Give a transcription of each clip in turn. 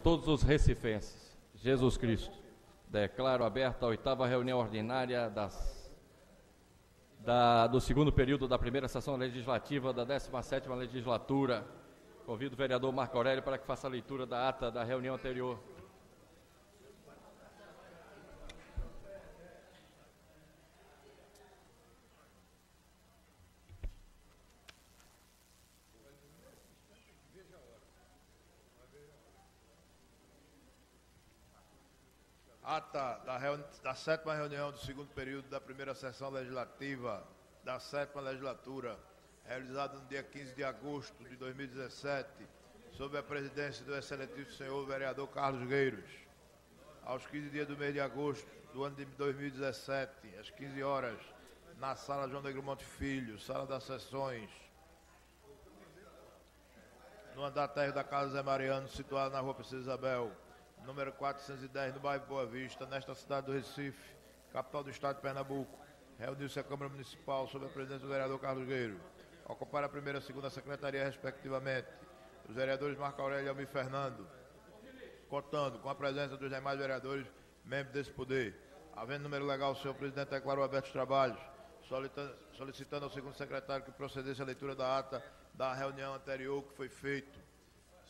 Todos os recifenses, Jesus Cristo. Declaro aberta a 8ª reunião ordinária do segundo período da primeira sessão legislativa da 17ª legislatura. Convido o vereador Marco Aurélio para que faça a leitura da ata da reunião anterior. Ata da 7ª reunião do segundo período da primeira sessão legislativa da 7ª legislatura, realizada no dia 15 de agosto de 2017, sob a presidência do excelentíssimo senhor vereador Carlos Gueiros. Aos 15 dias do mês de agosto do ano de 2017, às 15 horas, na sala João Negro Monte Filho, sala das sessões, no andar térreo da Casa Zé Mariano, situada na rua Princesa Isabel, número 410, no bairro Boa Vista, nesta cidade do Recife, capital do estado de Pernambuco. Reuniu-se a Câmara Municipal sob a presidência do vereador Carlos Gueiro. Ocupar a primeira e segunda secretaria, respectivamente, os vereadores Marco Aurélio e Almir Fernando, contando com a presença dos demais vereadores, membros desse poder. Havendo número legal, o senhor presidente declarou abertos os trabalhos, solicitando ao segundo secretário que procedesse à leitura da ata da reunião anterior que foi feito,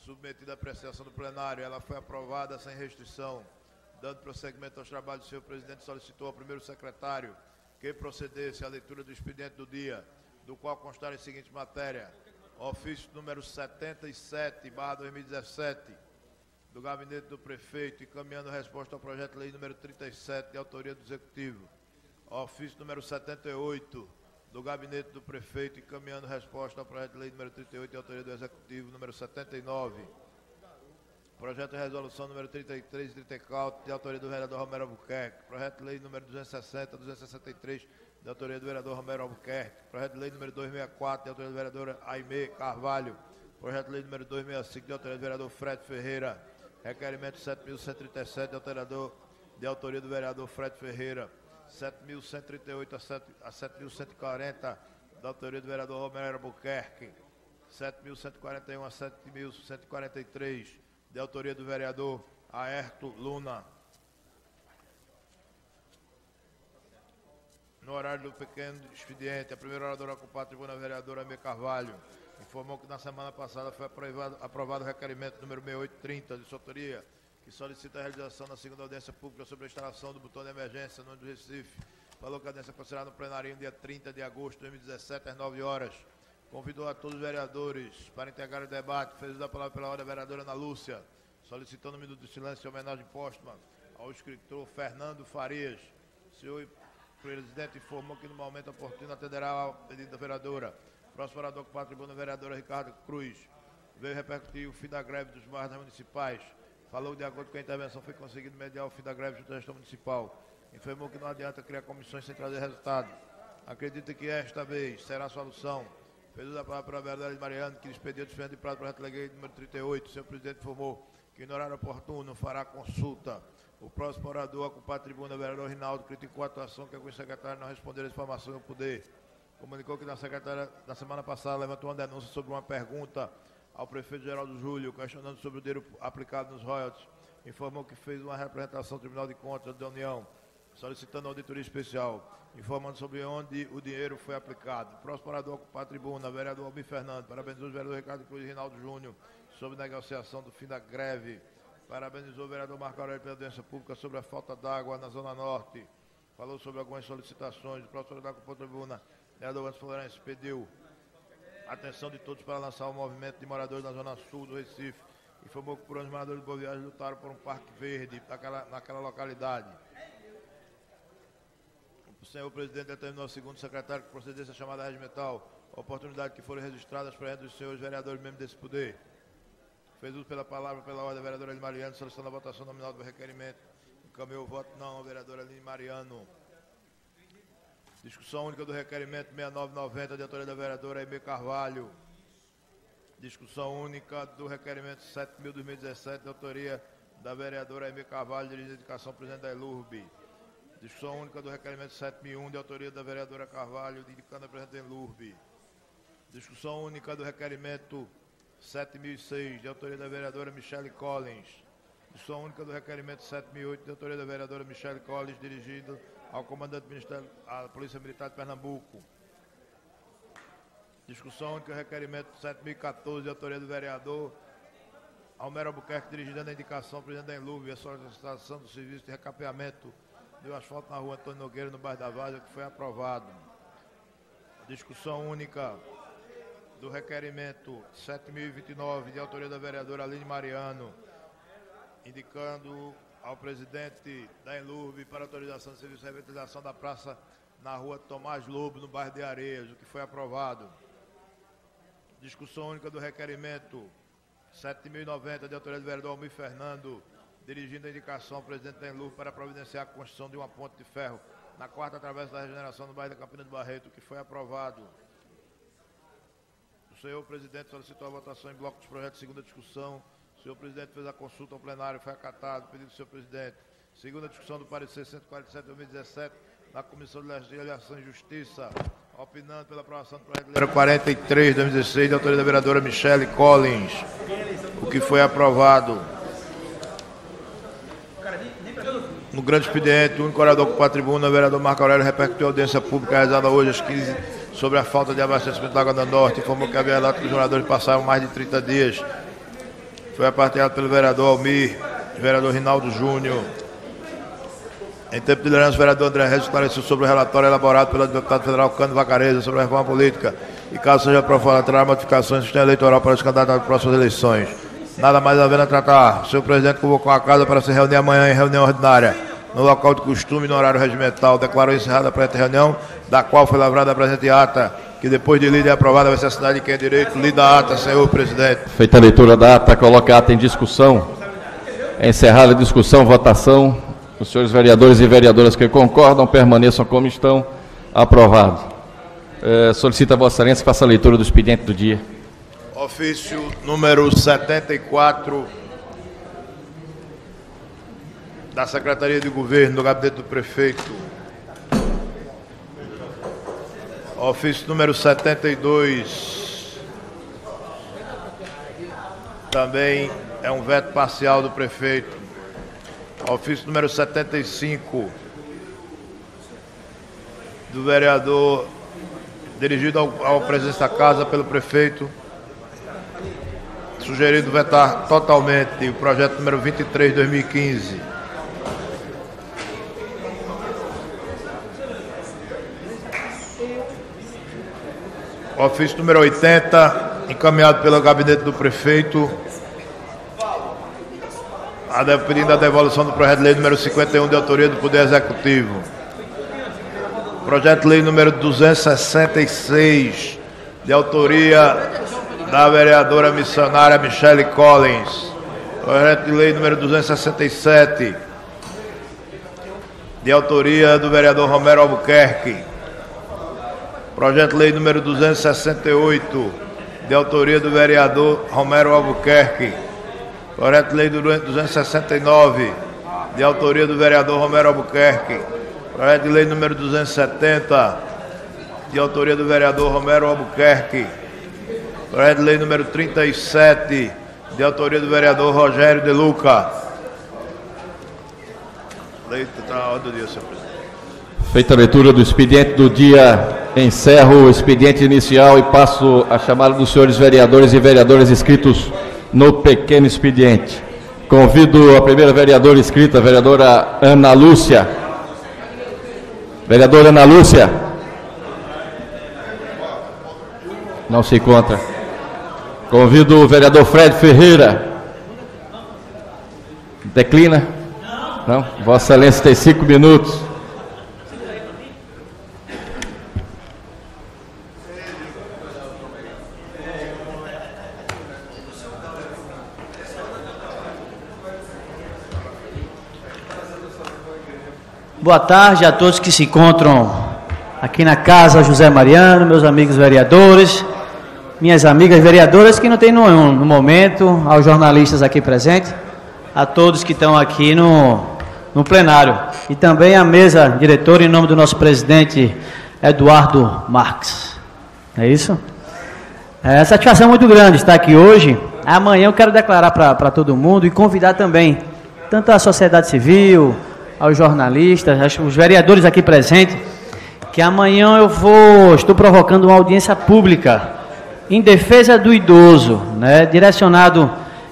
submetida à apreciação do plenário. Ela foi aprovada sem restrição. Dando prosseguimento aos trabalhos, o senhor presidente solicitou ao primeiro secretário que procedesse à leitura do expediente do dia, do qual constarem as seguintes matérias: ofício número 77/2017, do gabinete do prefeito, encaminhando resposta ao projeto de lei número 37, de autoria do executivo. Ofício número 78, do gabinete do prefeito, encaminhando resposta ao projeto de lei número 38, de autoria do executivo, número 79. Projeto de resolução número 33 e 34, de autoria do vereador Romero Albuquerque. Projeto de lei número 260, 263, de autoria do vereador Romero Albuquerque. Projeto de lei número 264, de autoria do vereador Aimé Carvalho. Projeto de lei número 265, de autoria do vereador Fred Ferreira. Requerimento 7.137, de autoria do vereador Fred Ferreira. 7.138 a 7.140, da autoria do vereador Romero Albuquerque. 7.141 a 7.143, de autoria do vereador Aerto Luna. No horário do pequeno expediente, a primeira oradora ocupada a tribuna, a vereadora Aimé Carvalho, informou que na semana passada foi aprovado o requerimento número 6830, de sua autoria, que solicita a realização da segunda audiência pública sobre a instalação do botão de emergência no Recife. Falou que a audiência será no plenário no dia 30 de agosto de 2017, às 9 horas. Convidou a todos os vereadores para integrar o debate. Fez uso da palavra pela ordem a vereadora Ana Lúcia, solicitando um minuto de silêncio em homenagem póstuma ao escritor Fernando Farias. O senhor presidente informou que no momento oportuno atenderá ao pedido da vereadora. Próximo orador com a tribuna, a vereadora Ricardo Cruz. Veio repercutir o fim da greve dos guardas municipais. Falou de acordo com a intervenção foi conseguido mediar o fim da greve junto à gestão municipal. Informou que não adianta criar comissões sem trazer resultado. Acredita que esta vez será a solução. Fez uso da palavra para a vereadora Mariano, que expediu diferente de prazo para o projeto de lei número 38. O senhor presidente informou que no horário oportuno fará consulta. O próximo orador a ocupar a tribuna, o vereador Rinaldo, criticou a atuação que alguns secretários não responderam a informação do poder. Comunicou que na semana passada levantou uma denúncia sobre uma pergunta ao prefeito Geraldo Júlio, questionando sobre o dinheiro aplicado nos royalties. Informou que fez uma representação ao Tribunal de Contas da União, solicitando auditoria especial, informando sobre onde o dinheiro foi aplicado. Próximo orador a ocupar a tribuna, vereador Almir Fernando, parabenizou o vereador Ricardo Cruz e Rinaldo Júnior sobre negociação do fim da greve. Parabenizou o vereador Marco Aurélio pela audiência pública sobre a falta d'água na Zona Norte. Falou sobre algumas solicitações. Próximo orador a ocupar a tribuna, vereador Anderson Florencio, pediu atenção de todos para lançar o movimento de moradores na Zona Sul do Recife. Informou que por anos os moradores de Boa Viagem lutaram por um parque verde naquela localidade. O senhor presidente determinou ao segundo secretário que procedesse a chamada regimental, oportunidade que foram registradas para dos senhores vereadores membros desse poder. Fez uso pela palavra, pela ordem, a vereadora Aline Mariano, solicitando a votação nominal do requerimento. Encaminhou o voto não ao vereador Aline Mariano. Discussão única do requerimento 6990, de autoria da vereadora Aimé Carvalho. Discussão única do requerimento 7.2017, de autoria da vereadora Aimé Carvalho, dirigente de educação, presidente da ELURB. Discussão única do requerimento 7.001, de autoria da vereadora Carvalho, indicando a presidente da ELURB. Discussão única do requerimento 7.006, de autoria da vereadora Michele Collins. Discussão única do requerimento 7008, de autoria da vereadora Michele Collins, dirigido ao comandante do Ministério da Polícia Militar de Pernambuco. Discussão única do requerimento 7014, de autoria do vereador Romero Albuquerque, dirigindo a indicação ao presidente da Enluve, a solicitação do serviço de recapeamento do asfalto na rua Antônio Nogueira, no bairro da Várzea, que foi aprovado. Discussão única do requerimento 7029, de autoria da vereadora Aline Mariano, indicando ao presidente da Enluve para autorização de serviço de revitalização da praça na rua Tomás Lobo, no bairro de Areias, o que foi aprovado. Discussão única do requerimento 7090, de autoria do vereador Almir Fernando, dirigindo a indicação ao presidente da Enluve para providenciar a construção de uma ponte de ferro na quarta travessa da regeneração no bairro da Campina do Barreto, o que foi aprovado. O senhor presidente solicitou a votação em bloco dos projetos de segunda discussão. O senhor presidente fez a consulta ao plenário, foi acatado, pedido do senhor presidente. Segunda discussão do parecer 147 de 2017, na Comissão de Legislação e Justiça, opinando pela aprovação do projeto de lei 43 de 2016, de autoria da vereadora Michele Collins, o que foi aprovado. No grande expediente, o único orador que ocupa a tribuna, o vereador Marco Aurélio, repercutiu a audiência pública realizada hoje às 15 sobre a falta de abastecimento da Água do Norte, informou que havia relato que os moradores passaram mais de 30 dias. Foi apartilhado pelo vereador Almir, vereador Rinaldo Júnior. Em tempo de liderança, o vereador André Reis esclareceu sobre o relatório elaborado pelo deputado federal Cândido Vacareza sobre a reforma política e, caso seja aprovado, terá modificações do sistema eleitoral para os candidatos às próximas eleições. Nada mais havendo a tratar. O senhor presidente convocou a casa para se reunir amanhã em reunião ordinária, no local de costume e no horário regimental. Declarou encerrada a presente reunião, da qual foi lavrada a presente ata, que depois de lida e aprovada vai ser assinada de quem é direito. Lida a ata, senhor presidente. Feita a leitura da ata, coloca a ata em discussão. Encerrada a discussão, votação. Os senhores vereadores e vereadoras que concordam permaneçam como estão. Aprovado. Solicita a Vossa Excelência que faça a leitura do expediente do dia. Ofício número 74 da Secretaria de Governo do Gabinete do Prefeito. Ofício número 72 também é um veto parcial do prefeito. Ofício número 75 do vereador, dirigido ao presidente da casa pelo prefeito, sugerido vetar totalmente o projeto número 23 de 2015. Ofício número 80, encaminhado pelo gabinete do prefeito, pedindo a devolução do projeto de lei número 51, de autoria do Poder Executivo. Projeto de lei número 266, de autoria da vereadora missionária Michele Collins. Projeto de lei número 267, de autoria do vereador Romero Albuquerque. Projeto de lei número 268, de autoria do vereador Romero Albuquerque. Projeto de lei 269, de autoria do vereador Romero Albuquerque. Projeto de lei número 270, de autoria do vereador Romero Albuquerque. Projeto de lei número 37, de autoria do vereador Rogério de Luca. Lei está na ordem do dia, senhor presidente. Feita a leitura do expediente do dia, encerro o expediente inicial e passo a chamada dos senhores vereadores e vereadoras inscritos no pequeno expediente. Convido a primeira vereadora inscrita, a vereadora Ana Lúcia. Vereadora Ana Lúcia. Não se encontra. Convido o vereador Fred Ferreira. Declina? Não? Vossa Excelência tem 5 minutos. Boa tarde a todos que se encontram aqui na Casa José Mariano, meus amigos vereadores, minhas amigas vereadoras que não tem no momento, aos jornalistas aqui presentes, a todos que estão aqui no plenário. E também a mesa diretora, em nome do nosso presidente Eduardo Marques. É isso? É satisfação muito grande estar aqui hoje. Amanhã eu quero declarar para todo mundo e convidar também tanto à sociedade civil, aos jornalistas, os vereadores aqui presentes, que amanhã estou provocando uma audiência pública em defesa do idoso, né, direcionado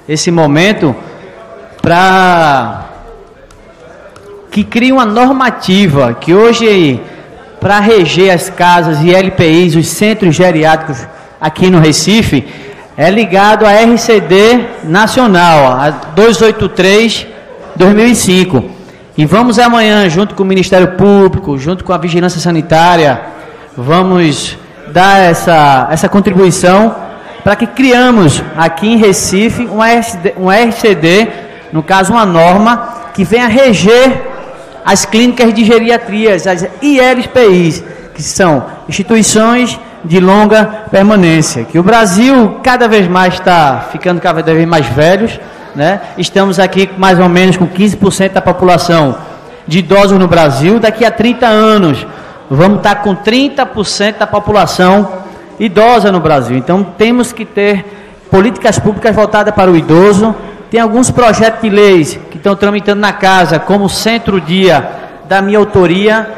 esse momento para que crie uma normativa que hoje, para reger as casas e LPIs, os centros geriátricos aqui no Recife, é ligado à RCD Nacional, a 283/2005. E vamos amanhã, junto com o Ministério Público, junto com a Vigilância Sanitária, vamos dar essa contribuição para que criamos aqui em Recife um RCD, no caso uma norma, que venha reger as clínicas de geriatrias, as ILPIs, que são instituições de longa permanência, que o Brasil cada vez mais está ficando cada vez mais velhos, né? Estamos aqui mais ou menos com 15% da população de idosos no Brasil. Daqui a 30 anos vamos estar com 30% da população idosa no Brasil. Então temos que ter políticas públicas voltadas para o idoso. Tem alguns projetos de leis que estão tramitando na casa, como o Centro-Dia da minha autoria,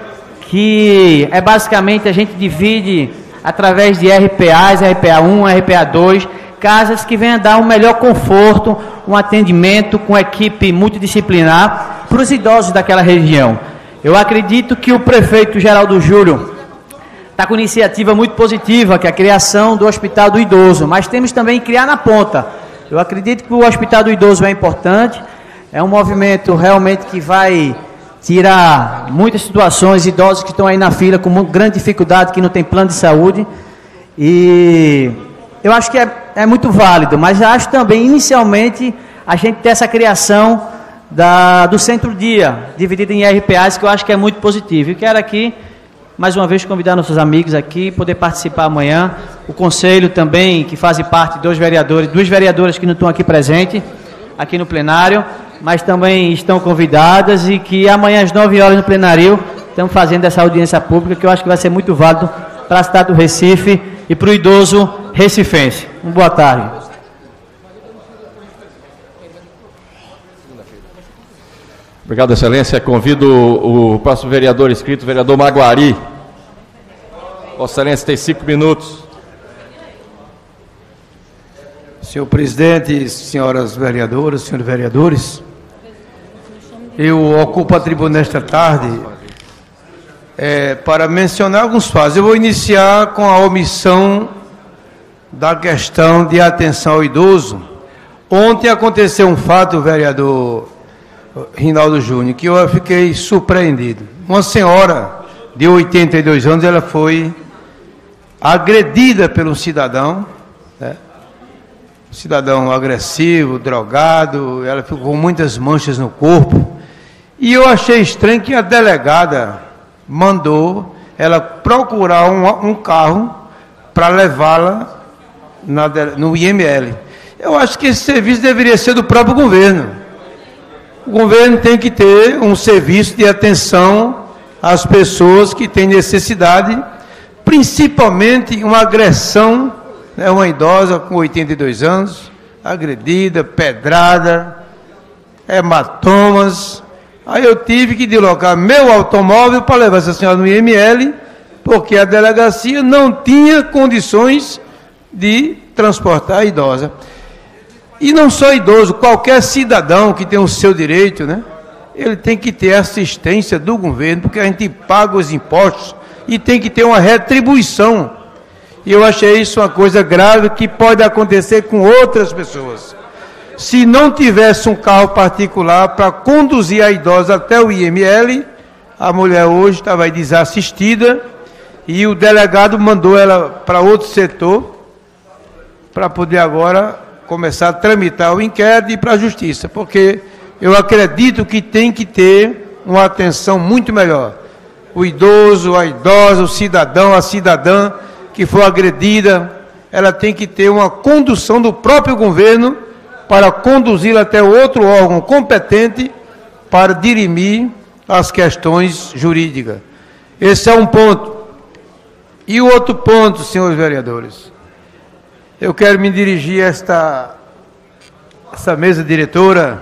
que é basicamente a gente divide através de RPAs, RPA1, RPA2, casas que venham dar um melhor conforto, um atendimento com equipe multidisciplinar para os idosos daquela região. Eu acredito que o prefeito Geraldo Júlio está com iniciativa muito positiva, que é a criação do Hospital do Idoso, mas temos também que criar na ponta. Eu acredito que o Hospital do Idoso é importante, é um movimento realmente que vai tirar muitas situações, idosos que estão aí na fila com grande dificuldade, que não tem plano de saúde, e eu acho que é muito válido, mas acho também, inicialmente, a gente ter essa criação do Centro-Dia, dividido em RPAs, que eu acho que é muito positivo. E quero aqui, mais uma vez, convidar nossos amigos aqui, poder participar amanhã, o Conselho também, que faz parte dos vereadores, duas vereadoras que não estão aqui presentes, aqui no plenário, mas também estão convidadas, e que amanhã às 9 horas no plenário estamos fazendo essa audiência pública, que eu acho que vai ser muito válido para a cidade do Recife e para o idoso recifense. Boa tarde. Obrigado, Excelência. Convido o próximo vereador inscrito, o vereador Maguari. Vossa Excelência tem 5 minutos. Senhor presidente, senhoras vereadoras, senhores vereadores, eu ocupo a tribuna nesta tarde para mencionar alguns fatos. Eu vou iniciar com a omissão da questão de atenção ao idoso. Ontem aconteceu um fato, vereador Rinaldo Júnior, que eu fiquei surpreendido. Uma senhora de 82 anos, ela foi agredida por um cidadão, né? Um cidadão agressivo, drogado, ela ficou com muitas manchas no corpo, e eu achei estranho que a delegada mandou ela procurar um carro para levá-la no IML. Eu acho que esse serviço deveria ser do próprio governo. O governo tem que ter um serviço de atenção às pessoas que têm necessidade, principalmente uma agressão, né, uma idosa com 82 anos, agredida, pedrada, hematomas. Aí eu tive que deslocar meu automóvel para levar essa senhora no IML, porque a delegacia não tinha condições de transportar a idosa. E não só idoso, qualquer cidadão que tem o seu direito, né? Ele tem que ter assistência do governo, porque a gente paga os impostos e tem que ter uma retribuição. E eu achei isso uma coisa grave que pode acontecer com outras pessoas. Se não tivesse um carro particular para conduzir a idosa até o IML, a mulher hoje estava aí desassistida e o delegado mandou ela para outro setor para poder agora começar a tramitar o inquérito e ir para a justiça, porque eu acredito que tem que ter uma atenção muito melhor. O idoso, a idosa, o cidadão, a cidadã que for agredida, ela tem que ter uma condução do próprio governo para conduzi-la até outro órgão competente para dirimir as questões jurídicas. Esse é um ponto. E o outro ponto, senhores vereadores, eu quero me dirigir a essa mesa diretora,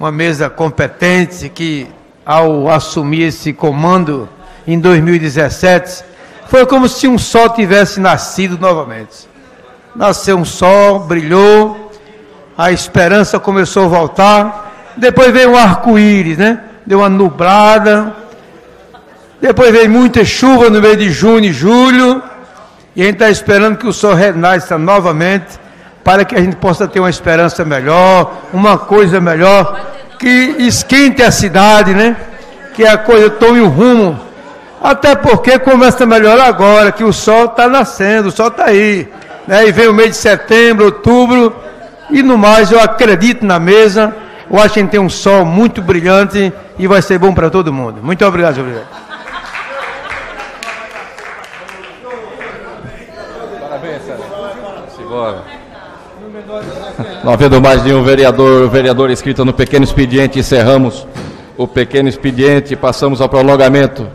uma mesa competente que, ao assumir esse comando em 2017, foi como se um sol tivesse nascido novamente. Nasceu um sol, brilhou, a esperança começou a voltar, depois veio um arco-íris, né? Deu uma nublada, depois veio muita chuva no mês de junho e julho, e a gente está esperando que o sol renasça novamente, para que a gente possa ter uma esperança melhor, uma coisa melhor, que esquente a cidade, né? Que a coisa tome um rumo, até porque começa a melhorar agora, que o sol está nascendo, o sol está aí, né? E vem o mês de setembro, outubro, e no mais eu acredito na mesa, eu acho que a gente tem um sol muito brilhante e vai ser bom para todo mundo. Muito obrigado, senhor presidente. Parabéns, Simbora. Não havendo mais nenhum vereador inscrito no pequeno expediente, encerramos o pequeno expediente e passamos ao prolongamento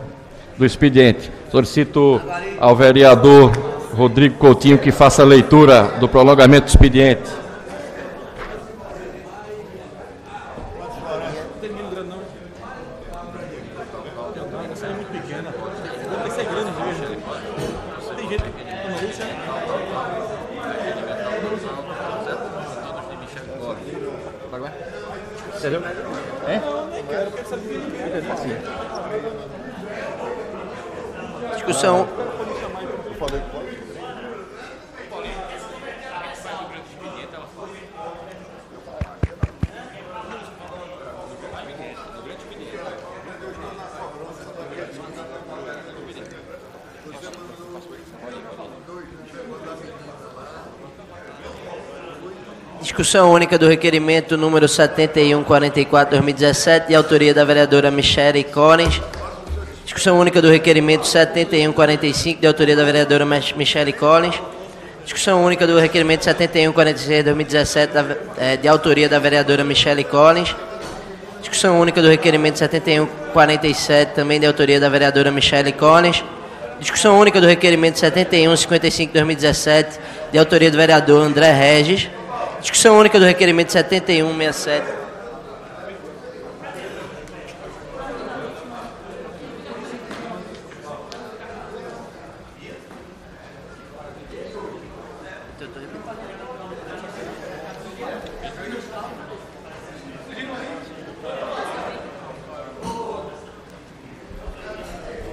do expediente. Solicito ao vereador Rodrigo Coutinho que faça a leitura do prolongamento do expediente. Discussão. Discussão única do requerimento número 7144/2017, de autoria da vereadora Michele Collins. Discussão única do requerimento 7145, de autoria da vereadora Michele Collins. Discussão única do requerimento 7146/2017, de autoria da vereadora Michele Collins. Discussão única do requerimento 7147, também de autoria da vereadora Michele Collins. Discussão única do requerimento 7155/2017, de autoria do vereador André Regis. Discussão única do requerimento 7167.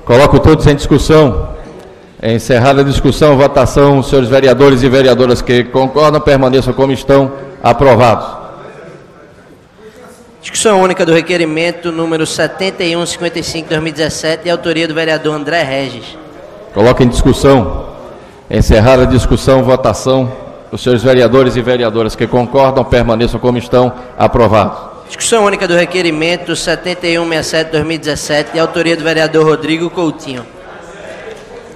Coloco todos em discussão. É encerrada a discussão, votação, senhores vereadores e vereadoras que concordam, permaneçam como estão, aprovados. Discussão única do requerimento número 7155/2017, de autoria do vereador André Regis. Coloco em discussão. Encerrada a discussão, votação, os senhores vereadores e vereadoras que concordam, permaneçam como estão, aprovados. Discussão única do requerimento 7167/2017, de autoria do vereador Rodrigo Coutinho.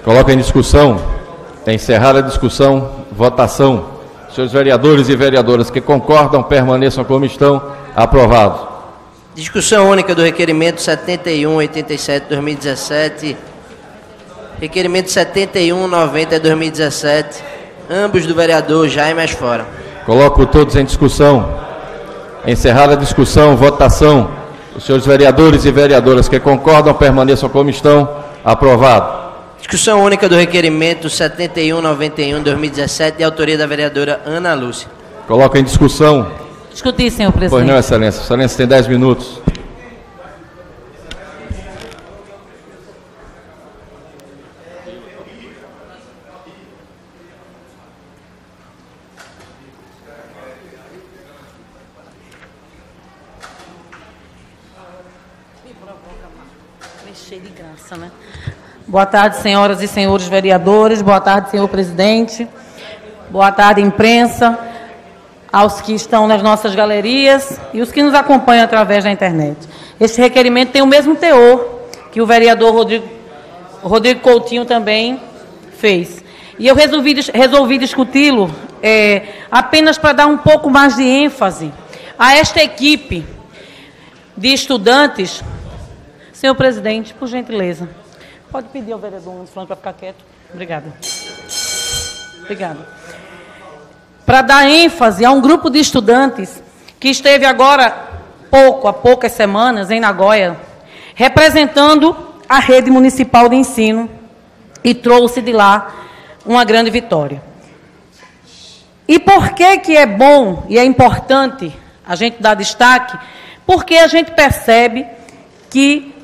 Coloco em discussão. Encerrada a discussão, votação. Senhores vereadores e vereadoras que concordam, permaneçam como estão, aprovados. Discussão única do requerimento 7187/2017, requerimento 7190/2017, ambos do vereador Jaime Asfora. Coloco todos em discussão. Encerrada a discussão, votação. Os senhores vereadores e vereadoras que concordam, permaneçam como estão, aprovado. Discussão única do requerimento 7191/2017, de autoria da vereadora Ana Lúcia. Coloco em discussão. Discutir, senhor presidente. Pois não, excelência. Excelência tem 10 minutos. De graça, né? Boa tarde, senhoras e senhores vereadores. Boa tarde, senhor presidente. Boa tarde, imprensa, aos que estão nas nossas galerias e os que nos acompanham através da internet. Este requerimento tem o mesmo teor que o vereador Rodrigo Coutinho também fez. E eu resolvi discuti-lo apenas para dar um pouco mais de ênfase a esta equipe de estudantes. Senhor presidente, por gentileza, pode pedir ao vereador Nunes para ficar quieto? Obrigada. Obrigada. Para dar ênfase a um grupo de estudantes que esteve agora há poucas semanas, em Nagoya, representando a rede municipal de ensino, e trouxe de lá uma grande vitória. E por que é bom e é importante a gente dar destaque? Porque a gente percebe que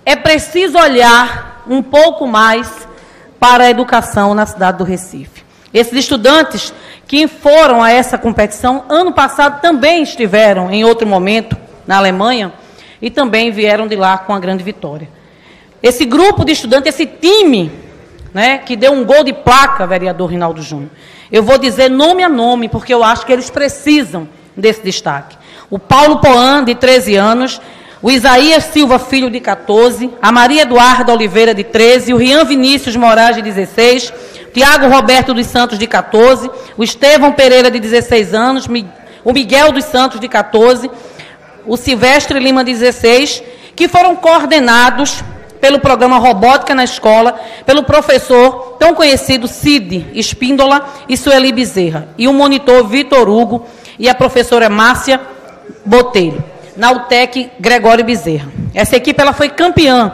é preciso olhar um pouco mais para a educação na cidade do Recife. Esses estudantes que foram a essa competição, ano passado também estiveram em outro momento na Alemanha e também vieram de lá com a grande vitória. Esse grupo de estudantes, esse time, né, que deu um gol de placa, vereador Rinaldo Júnior, eu vou dizer nome a nome, porque eu acho que eles precisam desse destaque. O Paulo Poan, de 13 anos, o Isaías Silva Filho, de 14, a Maria Eduarda Oliveira, de 13, o Rian Vinícius Moraes, de 16, o Tiago Roberto dos Santos, de 14, o Estevão Pereira, de 16 anos, o Miguel dos Santos, de 14, o Silvestre Lima, de 16, que foram coordenados pelo programa Robótica na Escola, pelo professor tão conhecido Cid Espíndola e Sueli Bezerra, e o monitor Vitor Hugo e a professora Márcia Botelho, na UTEC Gregório Bezerra. Essa equipe ela foi campeã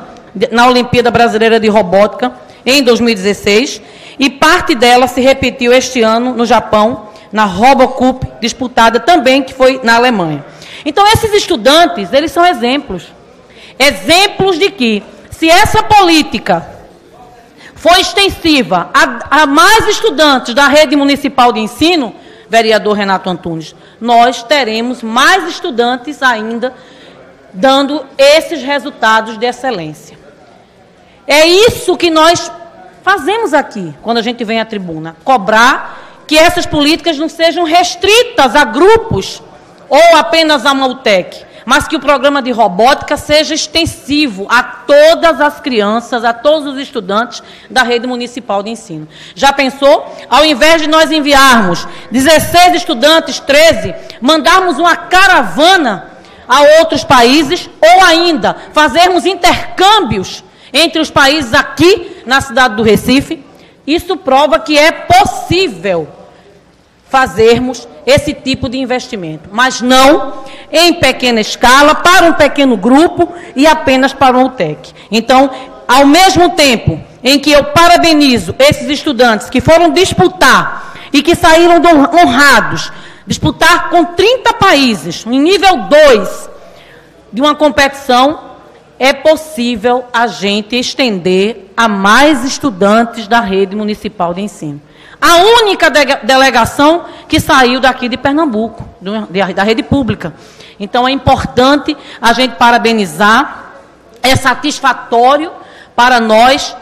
na Olimpíada Brasileira de Robótica em 2016 e parte dela se repetiu este ano no Japão, na Robocup, disputada também, que foi na Alemanha. Então, esses estudantes, eles são exemplos. Exemplos de que, se essa política for extensiva a mais estudantes da rede municipal de ensino, vereador Renato Antunes, nós teremos mais estudantes ainda dando esses resultados de excelência. É isso que nós fazemos aqui, quando a gente vem à tribuna, cobrar que essas políticas não sejam restritas a grupos ou apenas a uma UTEC, mas que o programa de robótica seja extensivo a todas as crianças, a todos os estudantes da rede municipal de ensino. Já pensou? Ao invés de nós enviarmos 16 estudantes, 13, mandarmos uma caravana a outros países, ou ainda fazermos intercâmbios entre os países aqui na cidade do Recife? Isso prova que é possível fazermos esse tipo de investimento, mas não em pequena escala, para um pequeno grupo e apenas para um UTEC. Então, ao mesmo tempo em que eu parabenizo esses estudantes que foram disputar e que saíram honrados, disputar com 30 países, em nível 2 de uma competição, é possível a gente estender a mais estudantes da rede municipal de ensino. A única delegação que saiu daqui de Pernambuco, da rede pública. Então, é importante a gente parabenizar, é satisfatório para nós,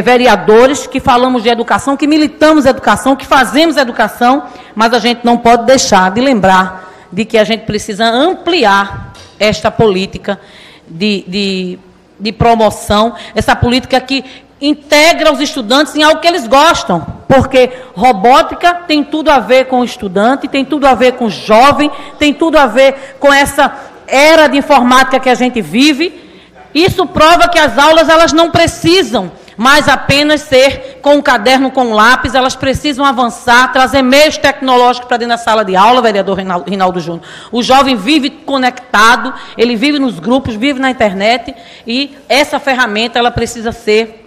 vereadores, que falamos de educação, que militamos educação, que fazemos educação, mas a gente não pode deixar de lembrar de que a gente precisa ampliar esta política de promoção, essa política que integra os estudantes em algo que eles gostam, porque robótica tem tudo a ver com o estudante, tem tudo a ver com o jovem, tem tudo a ver com essa era de informática que a gente vive. Isso prova que as aulas elas não precisam mais apenas ser com um caderno, com um lápis, elas precisam avançar, trazer meios tecnológicos para dentro da sala de aula, vereador Rinaldo Júnior. O jovem vive conectado, ele vive nos grupos, vive na internet, e essa ferramenta ela precisa ser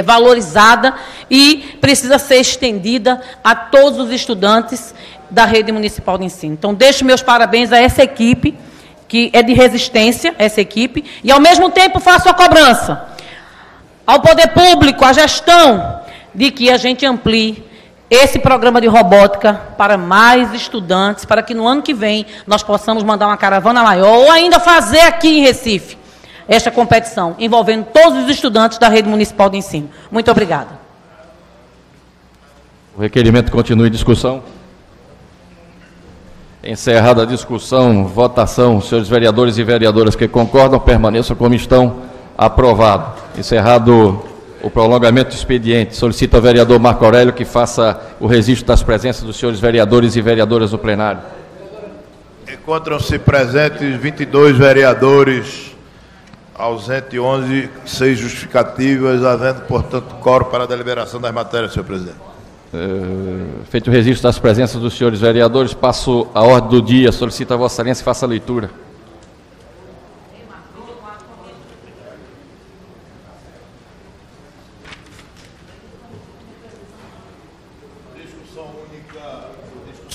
valorizada e precisa ser estendida a todos os estudantes da rede municipal de ensino. Então, deixo meus parabéns a essa equipe, que é de resistência, essa equipe, e ao mesmo tempo faço a cobrança ao poder público, à gestão, de que a gente amplie esse programa de robótica para mais estudantes, para que no ano que vem nós possamos mandar uma caravana maior, ou ainda fazer aqui em Recife esta competição, envolvendo todos os estudantes da rede municipal de ensino. Muito obrigada. O requerimento continua em discussão. Encerrada a discussão, votação, senhores vereadores e vereadoras que concordam, permaneçam como estão. Aprovado. Encerrado o prolongamento do expediente, solicito ao vereador Marco Aurélio que faça o registro das presenças dos senhores vereadores e vereadoras do plenário. Encontram-se presentes 22 vereadores, ausente 11, 6 justificativas, havendo, portanto, quórum para a deliberação das matérias, senhor presidente. Feito o registro das presenças dos senhores vereadores, passo a ordem do dia. Solicito a Vossa Excelência faça a leitura.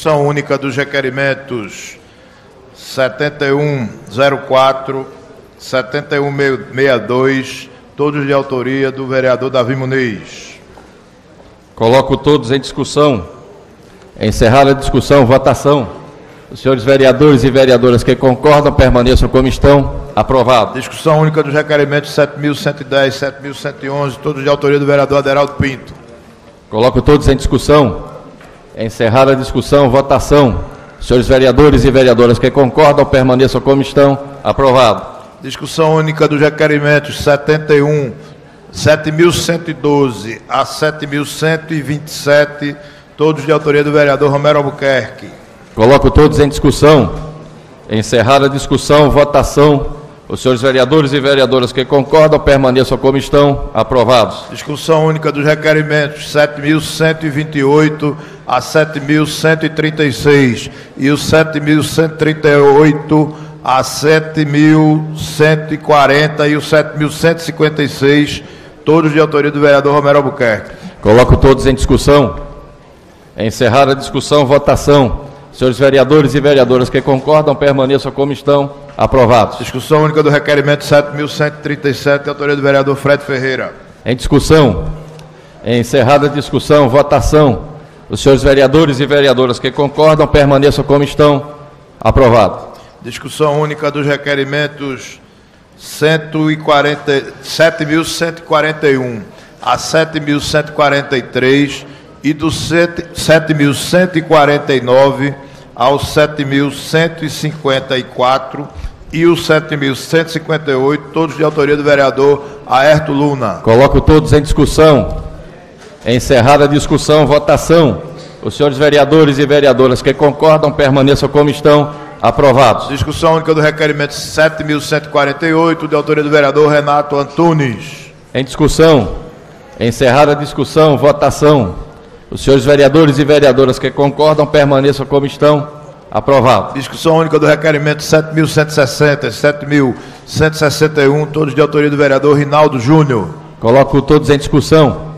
Discussão única dos requerimentos 7104, 7162, todos de autoria do vereador Davi Muniz. Coloco todos em discussão. Encerrada a discussão, votação. Os senhores vereadores e vereadoras que concordam permaneçam como estão. Aprovado. Discussão única dos requerimentos 7110, 7111, todos de autoria do vereador Aderaldo Pinto. Coloco todos em discussão. Encerrada a discussão, votação. Os senhores vereadores e vereadoras que concordam permaneçam como estão. Aprovado. Discussão única dos requerimentos 7112 a 7127, todos de autoria do vereador Romero Albuquerque. Coloco todos em discussão. Encerrada a discussão, votação. Os senhores vereadores e vereadoras que concordam permaneçam como estão. Aprovados. Discussão única dos requerimentos 7128 a 7136 e os 7138 a 7140 e os 7156, todos de autoria do vereador Romero Albuquerque. Coloco todos em discussão. Encerrada a discussão, votação. Senhores vereadores e vereadoras que concordam permaneçam como estão. Aprovados. Discussão única do requerimento 7137, de autoria do vereador Fred Ferreira. Em discussão. Encerrada a discussão, votação. Os senhores vereadores e vereadoras que concordam permaneçam como estão. Aprovado. Discussão única dos requerimentos 7141 a 7143 e dos 7149 aos 7154 e os 7158, todos de autoria do vereador Aerto Luna. Coloco todos em discussão. Encerrada a discussão, votação. Os senhores vereadores e vereadoras que concordam permaneçam como estão. Aprovados. Discussão única do requerimento 7148, de autoria do vereador Renato Antunes. Em discussão. Encerrada a discussão, votação. Os senhores vereadores e vereadoras que concordam permaneçam como estão. Aprovado. Discussão única do requerimento 7160, 7161, todos de autoria do vereador Rinaldo Júnior. Coloco todos em discussão.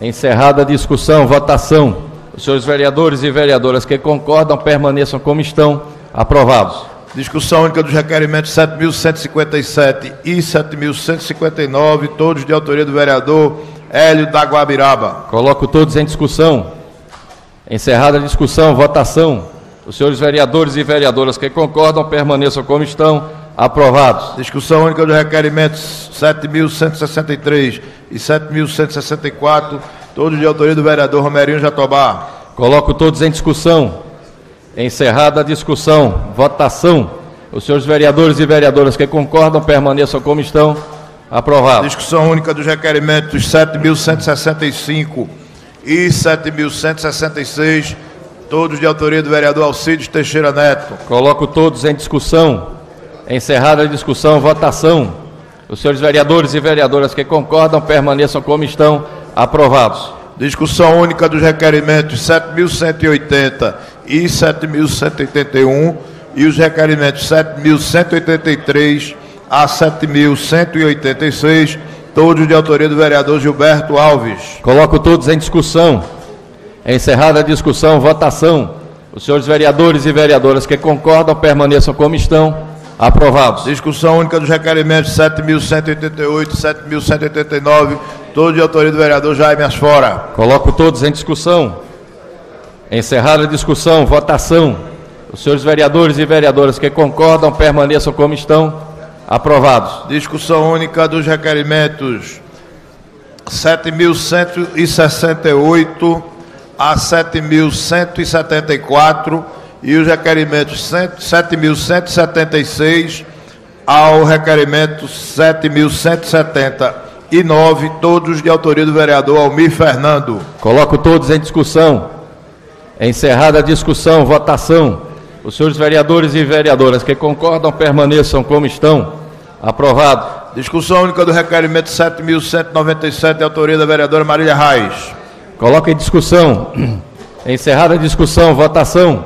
Encerrada a discussão, votação. Os senhores vereadores e vereadoras que concordam permaneçam como estão. Aprovados. Discussão única dos requerimentos 7157 e 7159, todos de autoria do vereador Hélio da Guabiraba. Coloco todos em discussão. Encerrada a discussão, votação. Os senhores vereadores e vereadoras que concordam permaneçam como estão. Aprovados. Discussão única dos requerimentos 7163 e 7164, todos de autoria do vereador Romerinho Jatobá. Coloco todos em discussão. Encerrada a discussão, votação. Os senhores vereadores e vereadoras que concordam permaneçam como estão. Aprovado. Discussão única dos requerimentos 7165 e 7166, todos de autoria do vereador Alcides Teixeira Neto. Coloco todos em discussão. Encerrada a discussão, votação. Os senhores vereadores e vereadoras que concordam permaneçam como estão. Aprovados. Discussão única dos requerimentos 7180 e 7181 e os requerimentos 7183 a 7186, todos de autoria do vereador Gilberto Alves. Coloco todos em discussão. Encerrada a discussão, votação. Os senhores vereadores e vereadoras que concordam permaneçam como estão. Aprovados. Discussão única dos requerimentos 7188 e 7189, todos de autoria do vereador Jaime Asfora. Coloco todos em discussão. Encerrada a discussão, votação. Os senhores vereadores e vereadoras que concordam permaneçam como estão. Aprovados. Discussão única dos requerimentos 7168 a 7174 e os requerimentos 7176 ao requerimento 7179, todos de autoria do vereador Almir Fernando. Coloco todos em discussão. Encerrada a discussão, votação. Os senhores vereadores e vereadoras que concordam permaneçam como estão. Aprovado. Discussão única do requerimento 7197, de autoria da vereadora Marília Reis. Coloco em discussão. Encerrada a discussão, votação.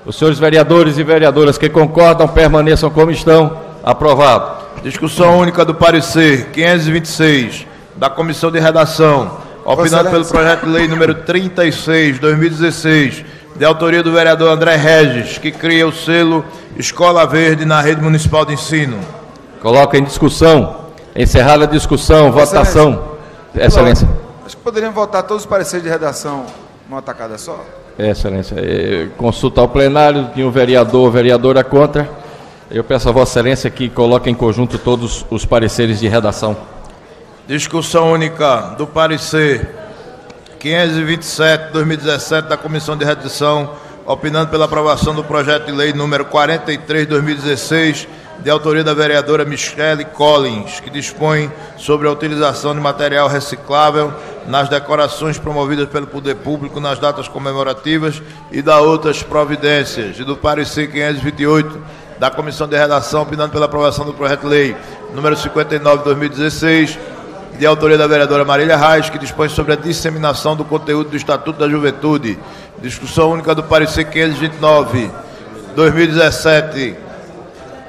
Os senhores vereadores e vereadoras que concordam permaneçam como estão. Aprovado. Discussão única do parecer 526 da Comissão de Redação, opinando pelo projeto de lei número 36, 2016, de autoria do vereador André Regis, que cria o selo Escola Verde na rede municipal de ensino. Coloco em discussão. Encerrada a discussão, votação. Excelência. Acho que poderiam votar todos os pareceres de redação numa tacada só. Excelência. Consulta ao plenário, tinha um vereador ou vereadora contra. Eu peço a Vossa Excelência que coloque em conjunto todos os pareceres de redação. Discussão única do parecer 527, 2017, da Comissão de Redação, opinando pela aprovação do projeto de lei número 43, 2016, de autoria da vereadora Michele Collins, que dispõe sobre a utilização de material reciclável nas decorações promovidas pelo poder público nas datas comemorativas e da outras providências. E do parecer 528, da Comissão de Redação, opinando pela aprovação do projeto de lei número 59, 2016, de autoria da vereadora Marília Reis, que dispõe sobre a disseminação do conteúdo do Estatuto da Juventude. Discussão única do parecer 529, 2017,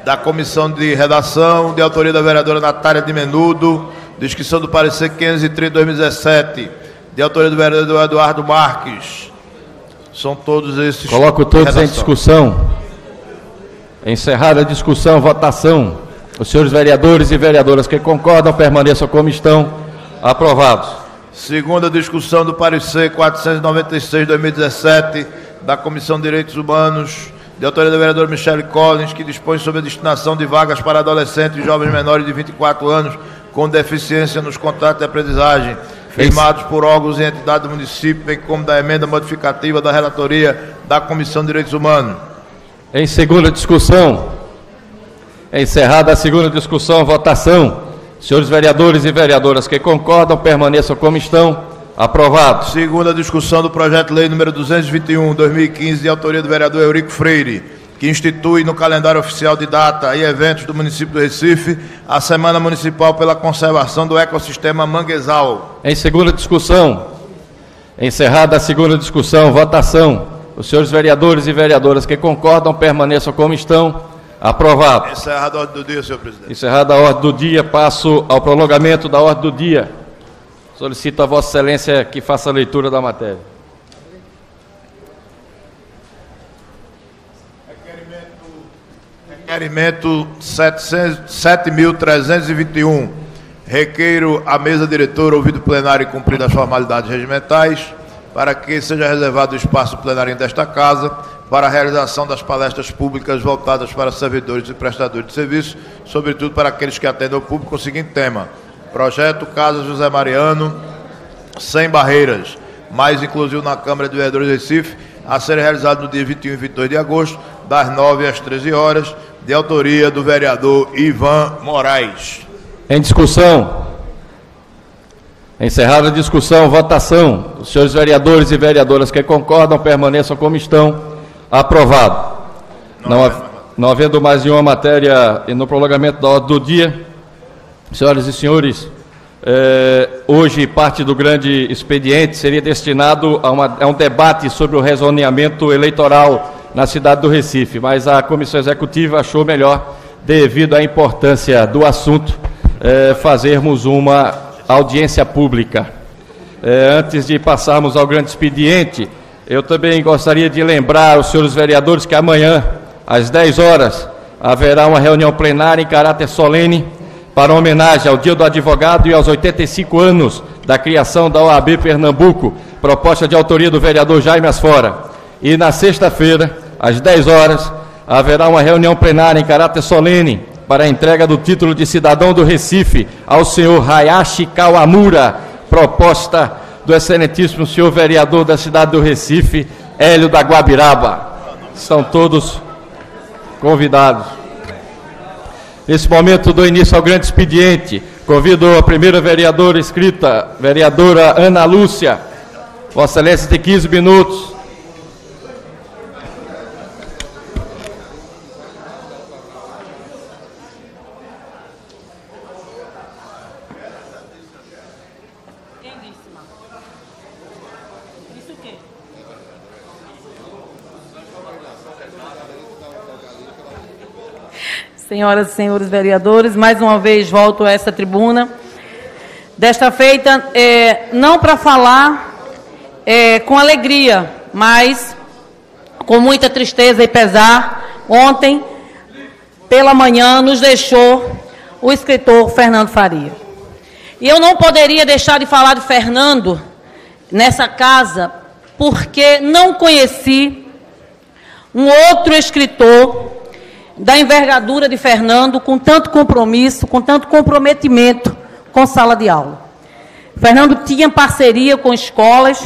da Comissão de Redação, de autoria da vereadora Natália de Menudo. Discussão do parecer 503, 2017, de autoria do vereador Eduardo Marques. São todos esses. Coloco todos em discussão. Encerrada a discussão, votação. Os senhores vereadores e vereadoras que concordam permaneçam como estão. Aprovados. Segunda discussão do parecer 496, 2017, da Comissão de Direitos Humanos, de autoria da vereadora Michele Collins, que dispõe sobre a destinação de vagas para adolescentes e jovens menores de 24 anos com deficiência nos contratos de aprendizagem, firmados por órgãos e entidades do município, bem como da emenda modificativa da relatoria da Comissão de Direitos Humanos. Em segunda discussão, encerrada a segunda discussão, votação. Senhores vereadores e vereadoras que concordam, permaneçam como estão. Aprovado. Segunda discussão do projeto de lei número 221, 2015, de autoria do vereador Eurico Freire, que institui no calendário oficial de data e eventos do município do Recife a Semana Municipal pela Conservação do Ecossistema Manguezal. Em segunda discussão, encerrada a segunda discussão, votação. Os senhores vereadores e vereadoras que concordam, permaneçam como estão. Aprovado. Encerrada a ordem do dia, senhor presidente. Encerrada a ordem do dia, passo ao prolongamento da ordem do dia. Solicito a Vossa Excelência que faça a leitura da matéria. Requerimento 7.321. Requeiro a mesa diretora, ouvido plenário e cumpridas as formalidades regimentais, para que seja reservado o espaço plenário desta casa para a realização das palestras públicas voltadas para servidores e prestadores de serviço, sobretudo para aqueles que atendem ao público, com o seguinte tema: Projeto Casa José Mariano, sem barreiras, mais inclusivo na Câmara de Vereadores de Recife, a ser realizado no dia 21 e 22 de agosto, das 9 às 13 horas, de autoria do vereador Ivan Moraes. Em discussão. Encerrada a discussão, votação. Os senhores vereadores e vereadoras que concordam, permaneçam como estão. Aprovado. Não havendo mais nenhuma matéria no prolongamento da ordem do dia, senhoras e senhores, hoje parte do grande expediente seria destinado a um debate sobre o rezoneamento eleitoral na cidade do Recife, mas a comissão executiva achou melhor, devido à importância do assunto, fazermos uma audiência pública. Antes de passarmos ao grande expediente, eu também gostaria de lembrar os senhores vereadores que amanhã, às 10 horas, haverá uma reunião plenária em caráter solene para homenagem ao Dia do Advogado e aos 85 anos da criação da OAB Pernambuco, proposta de autoria do vereador Jaime Asfora. E na sexta-feira, às 10 horas, haverá uma reunião plenária em caráter solene para a entrega do título de cidadão do Recife ao senhor Hayashi Kawamura, proposta do excelentíssimo senhor vereador da cidade do Recife, Hélio da Guabiraba. São todos convidados. Nesse momento, dou início ao grande expediente. Convido a primeira vereadora inscrita, vereadora Ana Lúcia. Vossa Excelência tem 15 minutos. senhoras e senhores vereadores, mais uma vez volto a essa tribuna. Desta feita, não para falar com alegria, mas com muita tristeza e pesar, ontem, pela manhã, nos deixou o escritor Fernando Faria. E eu não poderia deixar de falar de Fernando nessa casa, porque não conheci um outro escritor da envergadura de Fernando, com tanto compromisso, com tanto comprometimento com sala de aula. Fernando tinha parceria com escolas,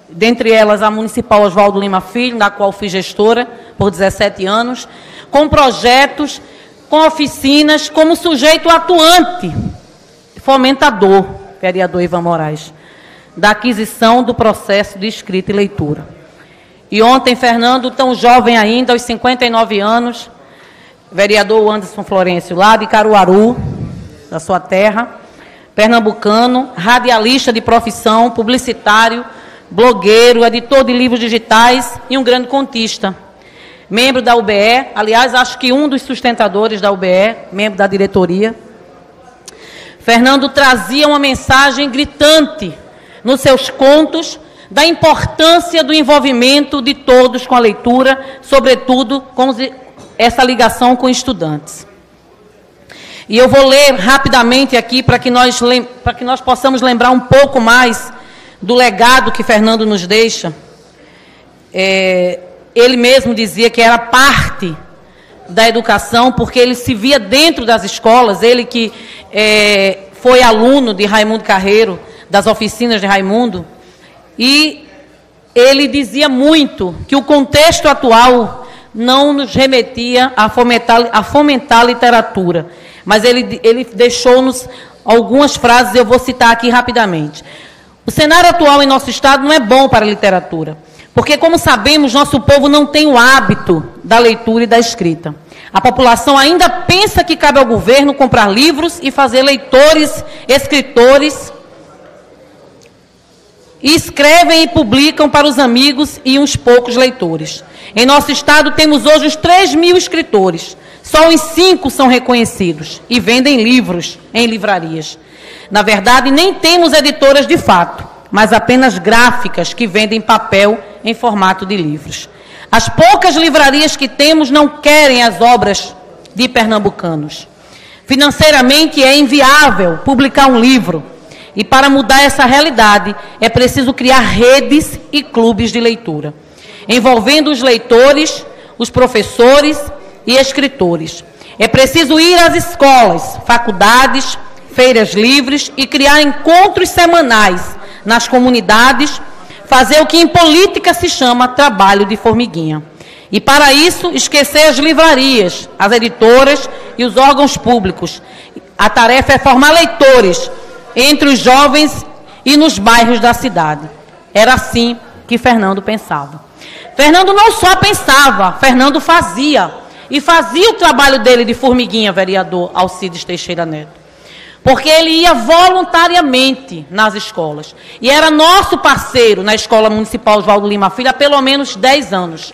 dentre elas a Municipal Oswaldo Lima Filho, da qual fui gestora por 17 anos, com projetos, com oficinas, como sujeito atuante, fomentador, vereador Ivan Moraes, da aquisição do processo de escrita e leitura. E ontem, Fernando, tão jovem ainda, aos 59 anos, vereador Anderson Florencio, lá de Caruaru, da sua terra, pernambucano, radialista de profissão, publicitário, blogueiro, editor de livros digitais e um grande contista. Membro da UBE, aliás, acho que um dos sustentadores da UBE, membro da diretoria. Fernando trazia uma mensagem gritante nos seus contos da importância do envolvimento de todos com a leitura, sobretudo com essa ligação com estudantes. E eu vou ler rapidamente aqui para que nós possamos lembrar um pouco mais do legado que Fernando nos deixa. Ele mesmo dizia que era parte da educação, porque ele se via dentro das escolas, ele que foi aluno de Raimundo Carreiro, das oficinas de Raimundo, e ele dizia muito que o contexto atual não nos remetia a fomentar a literatura, mas ele deixou-nos algumas frases, eu vou citar aqui rapidamente. O cenário atual em nosso estado não é bom para a literatura, porque, como sabemos, nosso povo não tem o hábito da leitura e da escrita. A população ainda pensa que cabe ao governo comprar livros e fazer leitores, escritores, e escrevem e publicam para os amigos e uns poucos leitores. Em nosso estado temos hoje os 3.000 escritores, só uns 5 são reconhecidos e vendem livros em livrarias. Na verdade, nem temos editoras de fato, mas apenas gráficas que vendem papel em formato de livros. As poucas livrarias que temos não querem as obras de pernambucanos. Financeiramente é inviável publicar um livro. E para mudar essa realidade, é preciso criar redes e clubes de leitura, envolvendo os leitores, os professores e escritores. É preciso ir às escolas, faculdades, feiras livres e criar encontros semanais nas comunidades, fazer o que em política se chama trabalho de formiguinha. E para isso, esquecer as livrarias, as editoras e os órgãos públicos. A tarefa é formar leitores entre os jovens e nos bairros da cidade. Era assim que Fernando pensava. Fernando não só pensava, Fernando fazia. E fazia o trabalho dele de formiguinha, vereador Alcides Teixeira Neto. Porque ele ia voluntariamente nas escolas. E era nosso parceiro na Escola Municipal Oswaldo Lima Filho há pelo menos 10 anos.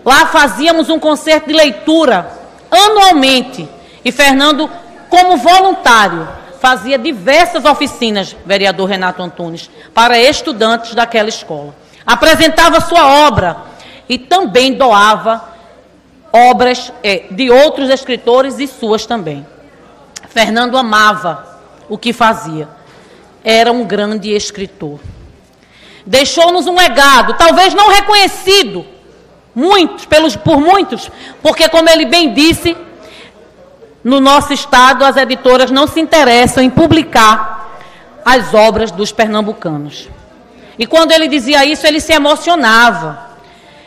Lá fazíamos um concerto de leitura anualmente. E Fernando, como voluntário, fazia diversas oficinas, vereador Renato Antunes, para estudantes daquela escola. Apresentava sua obra e também doava obras de outros escritores e suas também. Fernando amava o que fazia. Era um grande escritor. Deixou-nos um legado, talvez não reconhecido por muitos, porque, como ele bem disse, no nosso estado, as editoras não se interessam em publicar as obras dos pernambucanos. E quando ele dizia isso, ele se emocionava.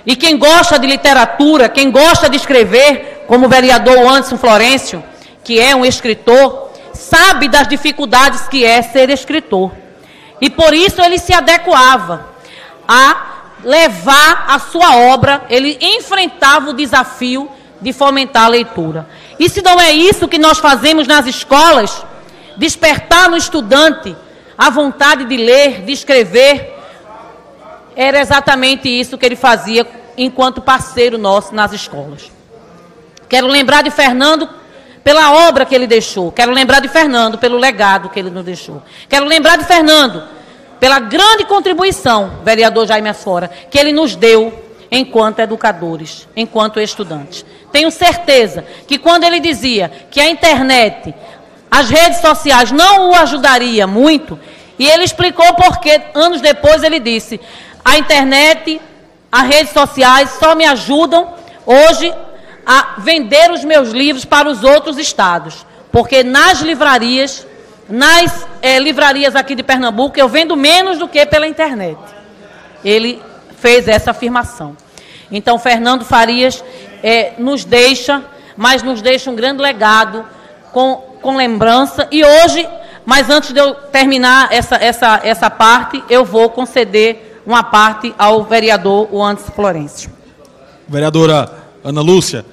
E quem gosta de literatura, quem gosta de escrever, como o vereador Anderson Florencio, que é um escritor, sabe das dificuldades que é ser escritor. E por isso ele se adequava a levar a sua obra, ele enfrentava o desafio de fomentar a leitura. E se não é isso que nós fazemos nas escolas, despertar no estudante a vontade de ler, de escrever, era exatamente isso que ele fazia enquanto parceiro nosso nas escolas. Quero lembrar de Fernando pela obra que ele deixou. Quero lembrar de Fernando pelo legado que ele nos deixou. Quero lembrar de Fernando pela grande contribuição, vereador Jaime Asfora, que ele nos deu enquanto educadores, enquanto estudantes. Tenho certeza que quando ele dizia que a internet, as redes sociais não o ajudaria muito, e ele explicou porque anos depois ele disse: a internet, as redes sociais só me ajudam hoje a vender os meus livros para os outros estados, porque nas livrarias aqui de Pernambuco eu vendo menos do que pela internet. Ele fez essa afirmação. Então, Fernando Farias nos deixa, mas nos deixa um grande legado com lembrança. E hoje, mas antes de eu terminar essa parte, eu vou conceder uma parte ao vereador Anderson Florencio. Vereadora Ana Lúcia,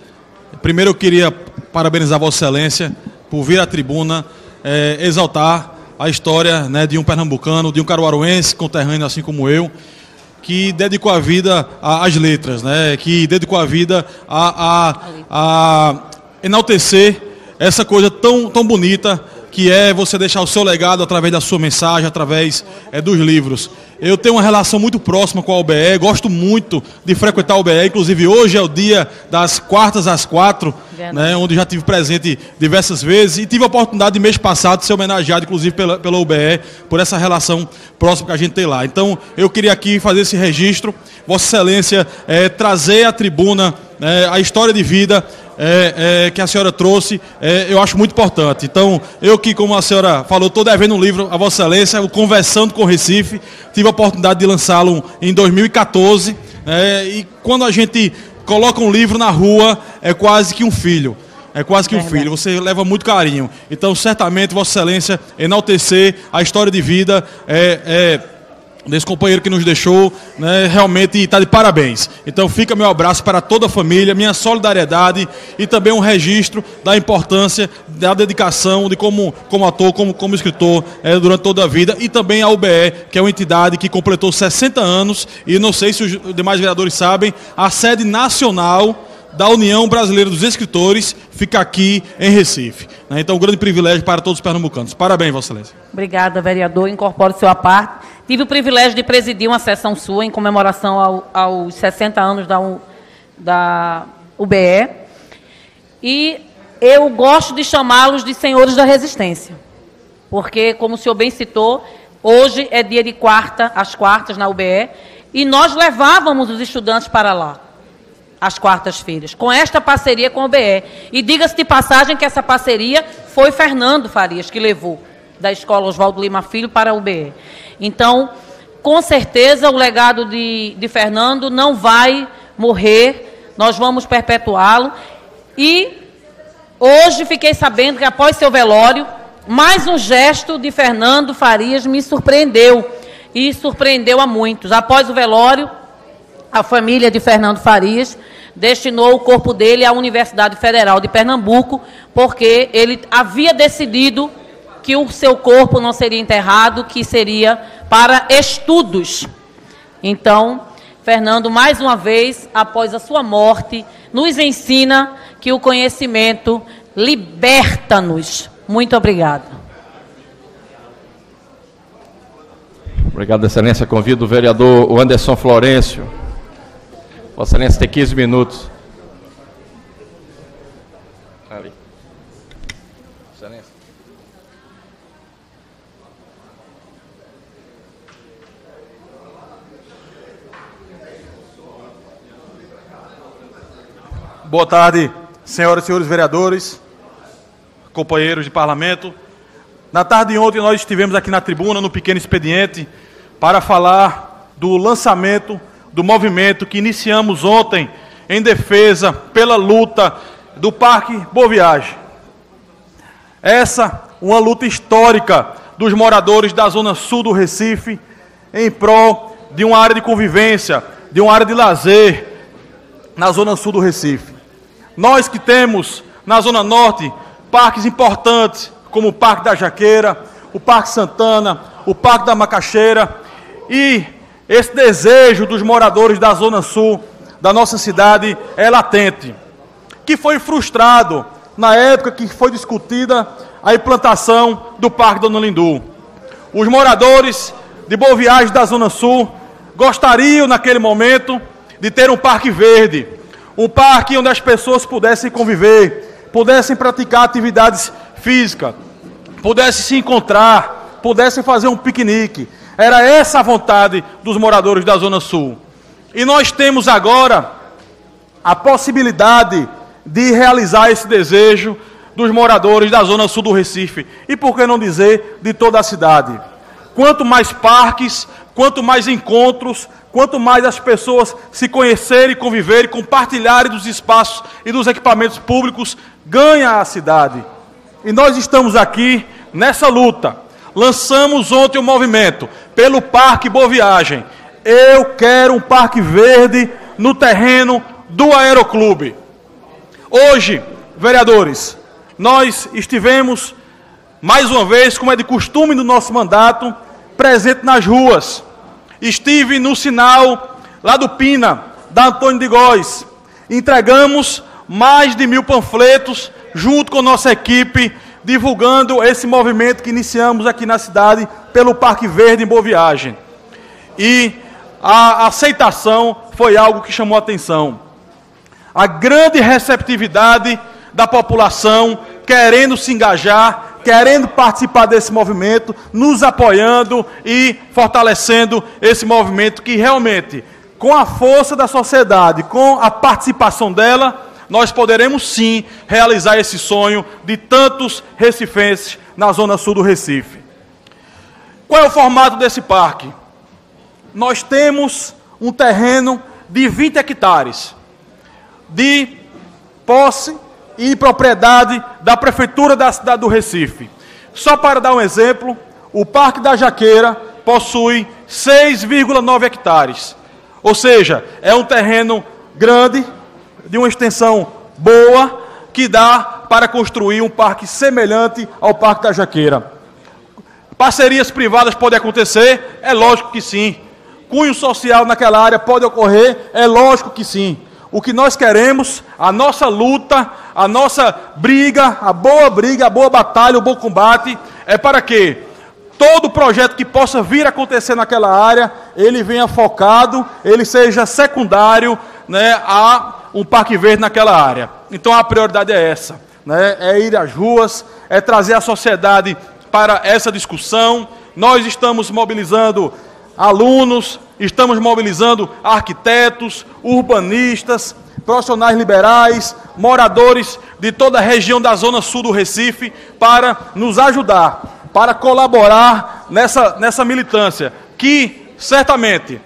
primeiro eu queria parabenizar Vossa Excelência por vir à tribuna exaltar a história, né, de um pernambucano, de um caruaruense conterrâneo assim como eu, que dedicou a vida às letras, né, que dedicou a vida a enaltecer essa coisa tão bonita que é você deixar o seu legado através da sua mensagem, através dos livros. Eu tenho uma relação muito próxima com a UBE, gosto muito de frequentar a UBE, inclusive hoje é o dia das quartas às 4, né, onde já tive presente diversas vezes, e tive a oportunidade de mês passado de ser homenageado, inclusive pela UBE, por essa relação próxima que a gente tem lá. Então, eu queria aqui fazer esse registro, Vossa Excelência, trazer à tribuna a história de vida que a senhora trouxe, eu acho muito importante. Então, eu que, como a senhora falou, estou devendo um livro a Vossa Excelência, o Conversando com Recife, tive a oportunidade de lançá-lo em 2014, e quando a gente coloca um livro na rua, é quase que um filho. É quase que um filho, você leva muito carinho. Então, certamente, Vossa Excelência, enaltecer a história de vida desse companheiro que nos deixou, né, realmente está de parabéns. Então fica meu abraço para toda a família, minha solidariedade e também um registro da importância da dedicação de como ator, como escritor durante toda a vida, e também a UBE, que é uma entidade que completou 60 anos, e não sei se os demais vereadores sabem, a sede nacional da União Brasileira dos Escritores fica aqui em Recife. Então, um grande privilégio para todos os pernambucanos. Parabéns, Vossa Excelência. Obrigada, vereador. Incorporo seu à parte. Tive o privilégio de presidir uma sessão sua em comemoração aos 60 anos da UBE. E eu gosto de chamá-los de senhores da resistência. Porque, como o senhor bem citou, hoje é dia de às quartas na UBE, e nós levávamos os estudantes para lá às quartas-feiras, com esta parceria com a UBE. E diga-se de passagem que essa parceria foi Fernando Farias que levou da Escola Oswaldo Lima Filho para a UBE. Então, com certeza, o legado de Fernando não vai morrer, nós vamos perpetuá-lo. E hoje fiquei sabendo que, após seu velório, mais um gesto de Fernando Farias me surpreendeu, e surpreendeu a muitos. Após o velório, a família de Fernando Farias destinou o corpo dele à Universidade Federal de Pernambuco, porque ele havia decidido que o seu corpo não seria enterrado, que seria para estudos. Então, Fernando, mais uma vez, após a sua morte, nos ensina que o conhecimento liberta-nos. Muito obrigada. Obrigado, Excelência. Convido o vereador Anderson Florencio. Vossa Excelência tem 15 minutos. Ali. Excelência. Boa tarde, senhoras e senhores vereadores, companheiros de parlamento. Na tarde de ontem nós estivemos aqui na tribuna, no Pequeno Expediente, para falar do lançamento do movimento que iniciamos ontem em defesa, pela luta do Parque Boa Viagem. Essa, uma luta histórica dos moradores da zona sul do Recife, em prol de uma área de convivência, de uma área de lazer na zona sul do Recife. Nós que temos na zona norte parques importantes, como o Parque da Jaqueira, o Parque Santana, o Parque da Macaxeira, e esse desejo dos moradores da zona sul da nossa cidade é latente. que foi frustrado na época que foi discutida a implantação do Parque Dona Lindu. Os moradores de Boa Viagem da Zona Sul gostariam, naquele momento, de ter um parque verde, um parque onde as pessoas pudessem conviver, pudessem praticar atividades físicas, pudessem se encontrar, pudessem fazer um piquenique. Era essa a vontade dos moradores da Zona Sul. E nós temos agora a possibilidade de realizar esse desejo dos moradores da Zona Sul do Recife. E por que não dizer de toda a cidade? Quanto mais parques, quanto mais encontros, quanto mais as pessoas se conhecerem, conviverem, compartilharem dos espaços e dos equipamentos públicos, ganha a cidade. E nós estamos aqui nessa luta. Lançamos ontem um movimento pelo Parque Boa Viagem. Eu quero um parque verde no terreno do Aeroclube. Hoje, vereadores, nós estivemos, mais uma vez, como é de costume no nosso mandato, presente nas ruas. Estive no sinal lá do Pina, da Antônio de Góes. Entregamos mais de 1000 panfletos, junto com nossa equipe, divulgando esse movimento que iniciamos aqui na cidade, pelo Parque Verde em Boa Viagem. E a aceitação foi algo que chamou a atenção. A grande receptividade da população, querendo se engajar, querendo participar desse movimento, nos apoiando e fortalecendo esse movimento que realmente, com a força da sociedade, com a participação dela, nós poderemos sim realizar esse sonho de tantos recifenses na Zona Sul do Recife. Qual é o formato desse parque? Nós temos um terreno de 20 hectares de posse e propriedade da Prefeitura da cidade do Recife. Só para dar um exemplo, o Parque da Jaqueira possui 6,9 hectares. Ou seja, é um terreno grande, de uma extensão boa, que dá para construir um parque semelhante ao Parque da Jaqueira. Parcerias privadas podem acontecer? É lógico que sim. Cunho social naquela área pode ocorrer? É lógico que sim. O que nós queremos, a nossa luta, a nossa briga, a boa batalha, o bom combate, é para que todo projeto que possa vir a acontecer naquela área, ele venha focado, ele seja secundário, né, a um parque verde naquela área. Então a prioridade é essa, né, é ir às ruas, é trazer a sociedade para essa discussão. Nós estamos mobilizando alunos, estamos mobilizando arquitetos, urbanistas, profissionais liberais, moradores de toda a região da Zona Sul do Recife, para nos ajudar, para colaborar nessa militância, que certamente,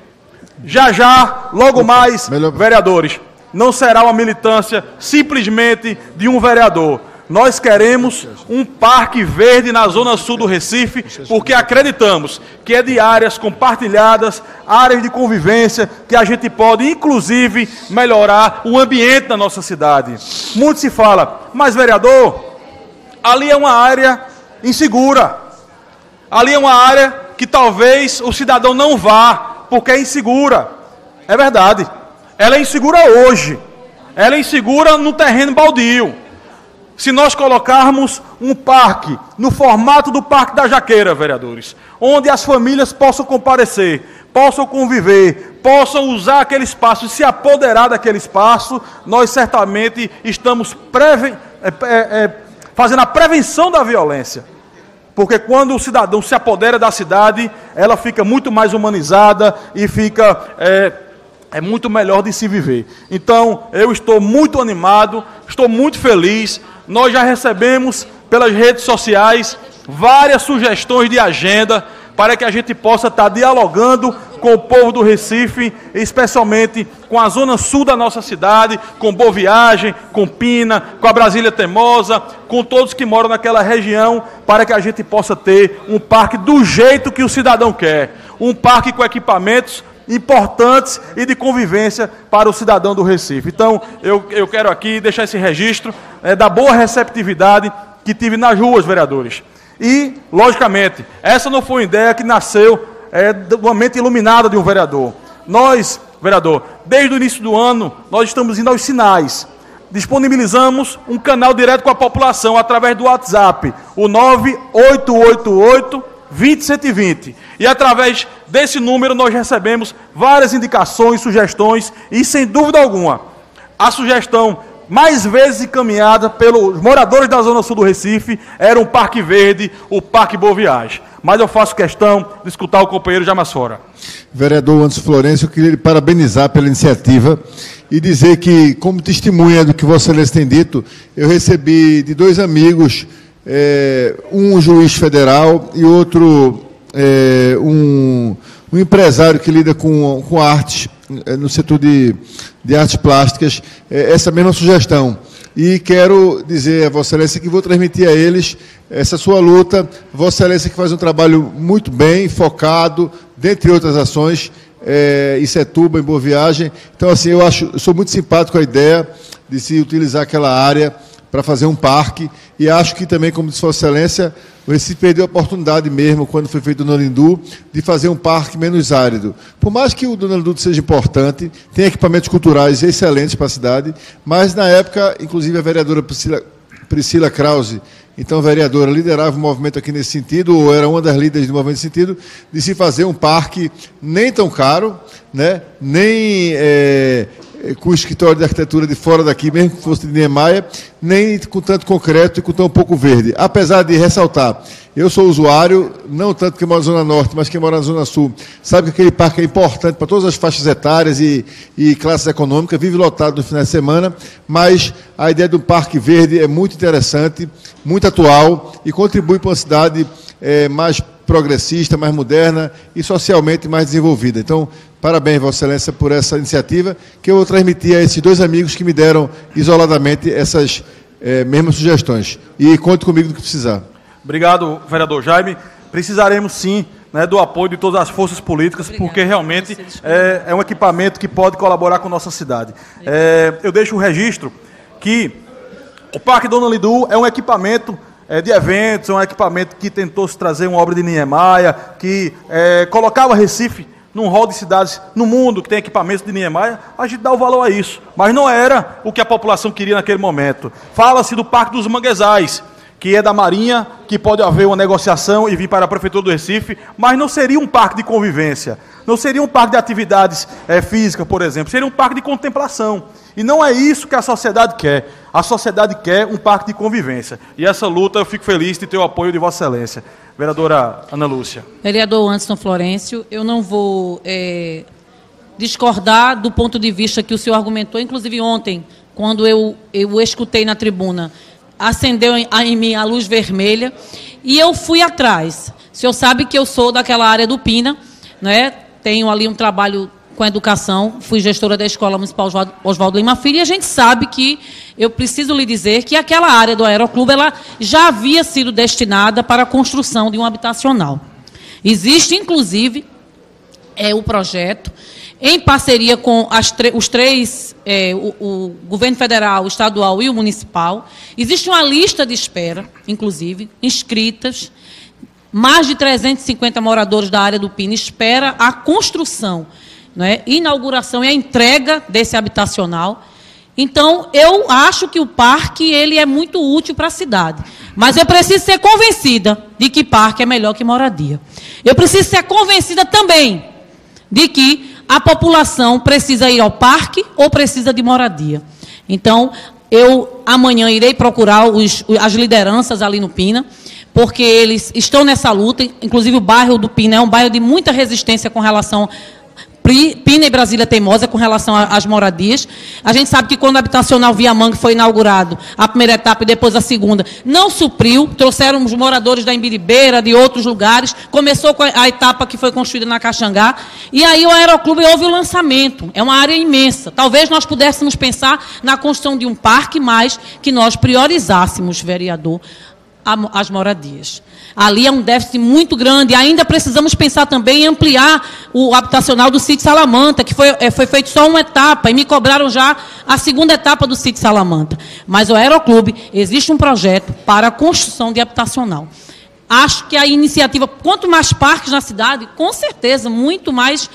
já, logo mais, vereadores, não será uma militância simplesmente de um vereador. Nós queremos um parque verde na Zona Sul do Recife, porque acreditamos que é de áreas compartilhadas, áreas de convivência, que a gente pode, inclusive, melhorar o ambiente da nossa cidade. Muito se fala, mas, vereador, ali é uma área insegura. Ali é uma área que talvez o cidadão não vá, porque é insegura. É verdade. Ela é insegura hoje. Ela é insegura no terreno baldio. Se nós colocarmos um parque no formato do Parque da Jaqueira, vereadores, onde as famílias possam comparecer, possam conviver, possam usar aquele espaço e se apoderar daquele espaço, nós certamente estamos fazendo a prevenção da violência. Porque quando o cidadão se apodera da cidade, ela fica muito mais humanizada e fica muito melhor de se viver. Então, eu estou muito animado, estou muito feliz. Nós já recebemos pelas redes sociais várias sugestões de agenda para que a gente possa estar dialogando com o povo do Recife, especialmente com a Zona Sul da nossa cidade, com Boa Viagem, com Pina, com a Brasília Teimosa, com todos que moram naquela região, para que a gente possa ter um parque do jeito que o cidadão quer. Um parque com equipamentos importantes e de convivência para o cidadão do Recife. Então, eu quero aqui deixar esse registro da boa receptividade que tive nas ruas, vereadores. E, logicamente, essa não foi uma ideia que nasceu de uma mente iluminada de um vereador. Nós, vereador, desde o início do ano, nós estamos indo aos sinais disponibilizamos um canal direto com a população através do WhatsApp, o 9888-20120. E através desse número nós recebemos várias indicações, sugestões e, sem dúvida alguma, a sugestão mais vezes encaminhada pelos moradores da Zona Sul do Recife era um Parque Verde, o Parque Boa Viagem. Mas eu faço questão de escutar o companheiro Jamas Fora. Vereador Anderson Florencio, eu queria lhe parabenizar pela iniciativa e dizer que, como testemunha do que Vossa Excelência tem dito, eu recebi de 2 amigos, um juiz federal e outro um empresário que lida com artes, no setor de artes plásticas, essa mesma sugestão. E quero dizer a Vossa Excelência que vou transmitir a eles essa sua luta. Vossa Excelência que faz um trabalho muito bem, focado, dentre outras ações, em Setuba, em Boa Viagem. Então, assim, eu sou muito simpático com a ideia de se utilizar aquela área para fazer um parque, e acho que também, como disse Vossa Excelência, o Recife perdeu a oportunidade mesmo, quando foi feito o Dona Lindu, de fazer um parque menos árido. Por mais que o Dona Lindu seja importante, tem equipamentos culturais excelentes para a cidade, mas na época, inclusive a vereadora Priscila Krause, então vereadora, liderava o movimento aqui nesse sentido, ou era uma das líderes do movimento nesse sentido, de se fazer um parque nem tão caro, né, nem com o escritório de arquitetura de fora daqui, mesmo que fosse de Niemeyer, nem com tanto concreto e com tão pouco verde. Apesar de ressaltar, eu sou usuário, não tanto que moro na Zona Norte, mas quem mora na Zona Sul, sabe que aquele parque é importante para todas as faixas etárias e classes econômicas, vive lotado no final de semana, mas a ideia do parque verde é muito interessante, muito atual e contribui para uma cidade mais progressista, mais moderna e socialmente mais desenvolvida. Então, parabéns, Vossa Excelência, por essa iniciativa, que eu vou transmitir a esses 2 amigos que me deram isoladamente essas mesmas sugestões. E conte comigo do que precisar. Obrigado, vereador Jaime. Precisaremos, sim, né, do apoio de todas as forças políticas, porque realmente é um equipamento que pode colaborar com a nossa cidade. Eu deixo o registro que o Parque Dona Lindu é um equipamento de eventos, é um equipamento que tentou se trazer uma obra de Niemeyer, que colocava Recife num rol de cidades no mundo que tem equipamentos de Niemeyer. A gente dá o valor a isso, mas não era o que a população queria naquele momento. Fala-se do Parque dos Manguezais, que é da Marinha, que pode haver uma negociação e vir para a Prefeitura do Recife, mas não seria um parque de convivência, não seria um parque de atividades físicas, por exemplo, seria um parque de contemplação. E não é isso que a sociedade quer. A sociedade quer um parque de convivência. E essa luta eu fico feliz de ter o apoio de Vossa Excelência. Vereadora Ana Lúcia. Vereador Anderson Florencio, eu não vou discordar do ponto de vista que o senhor argumentou, inclusive ontem, quando eu escutei na tribuna, acendeu em mim a luz vermelha e eu fui atrás. O senhor sabe que eu sou daquela área do Pina, né? Tenho ali um trabalho com educação, fui gestora da Escola Municipal Oswaldo Lima Filho, e a gente sabe que, eu preciso lhe dizer, que aquela área do Aeroclube ela já havia sido destinada para a construção de um habitacional. Existe, inclusive, o projeto, em parceria com os três, o governo federal, o estadual e o municipal. Existe uma lista de espera, inclusive, inscritas. Mais de 350 moradores da área do Pina espera a construção, né, inauguração e a entrega desse habitacional. Então, eu acho que o parque ele é muito útil para a cidade. Mas eu preciso ser convencida de que parque é melhor que moradia. Eu preciso ser convencida também de que a população precisa ir ao parque ou precisa de moradia. Então, eu amanhã irei procurar as lideranças ali no Pina, porque eles estão nessa luta. Inclusive, o bairro do Pina é um bairro de muita resistência com relação Pina e Brasília Teimosa com relação às moradias. A gente sabe que quando o habitacional Viamangue foi inaugurado, a primeira etapa e depois a segunda, não supriu, trouxeram os moradores da Imbiribeira, de outros lugares, começou com a etapa que foi construída na Caxangá, e aí o Aeroclube houve o lançamento, é uma área imensa. Talvez nós pudéssemos pensar na construção de um parque, mas que nós priorizássemos, vereador, as moradias. Ali é um déficit muito grande. Ainda precisamos pensar também em ampliar o habitacional do Sítio Salamanta, que foi feito só uma etapa, e me cobraram já a segunda etapa do Sítio Salamanta. Mas o Aeroclube, existe um projeto para a construção de habitacional. Acho que a iniciativa, quanto mais parques na cidade, com certeza, muito mais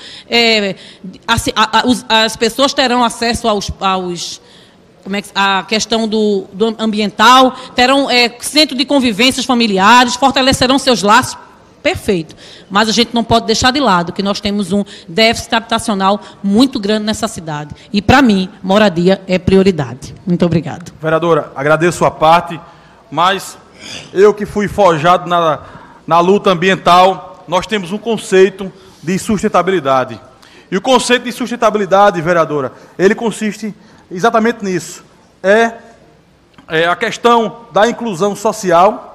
as pessoas terão acesso a questão do ambiental, terão centro de convivências familiares, fortalecerão seus laços. Perfeito. Mas a gente não pode deixar de lado que nós temos um déficit habitacional muito grande nessa cidade. E, para mim, moradia é prioridade. Muito obrigado. Vereadora, agradeço a parte, mas eu que fui forjado na luta ambiental, nós temos um conceito de sustentabilidade. E o conceito de sustentabilidade, vereadora, ele consiste exatamente nisso. É a questão da inclusão social,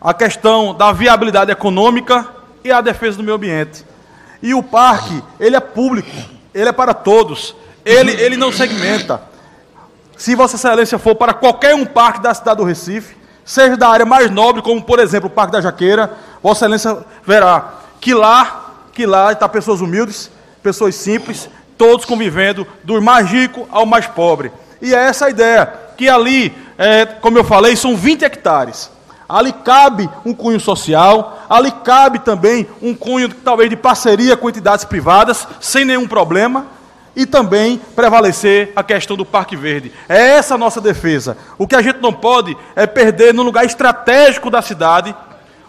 a questão da viabilidade econômica e a defesa do meio ambiente. E o parque, ele é público, ele é para todos, ele não segmenta. Se Vossa Excelência for para qualquer um parque da cidade do Recife, seja da área mais nobre, como por exemplo o Parque da Jaqueira, Vossa Excelência verá que lá está pessoas humildes, pessoas simples, todos convivendo, do mais rico ao mais pobre. E é essa a ideia, que ali, como eu falei, são 20 hectares. Ali cabe um cunho social, ali cabe também um cunho, talvez, de parceria com entidades privadas, sem nenhum problema, e também prevalecer a questão do Parque Verde. É essa a nossa defesa. O que a gente não pode é perder, num lugar estratégico da cidade,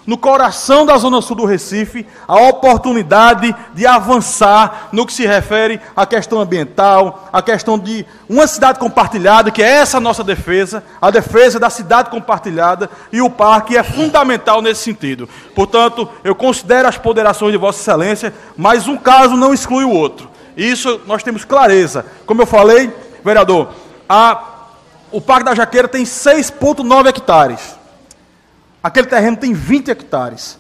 no coração da Zona Sul do Recife, a oportunidade de avançar no que se refere à questão ambiental, à questão de uma cidade compartilhada, que é essa a nossa defesa, a defesa da cidade compartilhada, e o parque é fundamental nesse sentido. Portanto, eu considero as ponderações de Vossa Excelência, mas um caso não exclui o outro. Isso nós temos clareza. Como eu falei, vereador, o Parque da Jaqueira tem 6,9 hectares. Aquele terreno tem 20 hectares.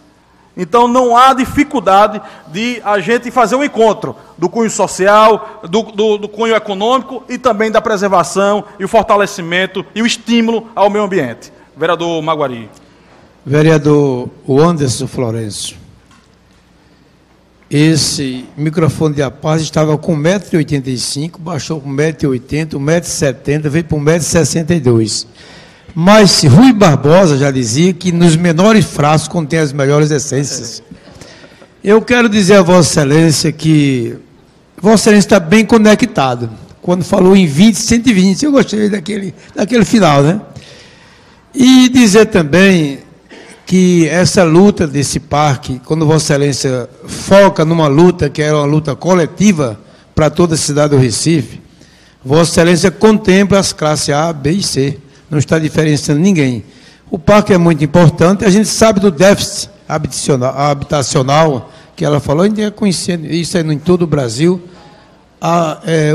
Então não há dificuldade de a gente fazer um encontro do cunho social, do cunho econômico e também da preservação e o fortalecimento e o estímulo ao meio ambiente. Vereador Maguari. Vereador Anderson Florencio, esse microfone de A Paz estava com 1,85 m, baixou para 1,80 m, 1,70 m, veio para 1,62 m. Mas Rui Barbosa já dizia que nos menores frascos contém as melhores essências. Eu quero dizer a Vossa Excelência que Vossa Excelência está bem conectado. Quando falou em 20, 120, eu gostei daquele final, né? E dizer também que essa luta desse parque, quando Vossa Excelência foca numa luta que é uma luta coletiva para toda a cidade do Recife, Vossa Excelência contempla as classes A, B e C. Não está diferenciando ninguém. O parque é muito importante, a gente sabe do déficit habitacional que ela falou, a gente é conhecendo isso em todo o Brasil.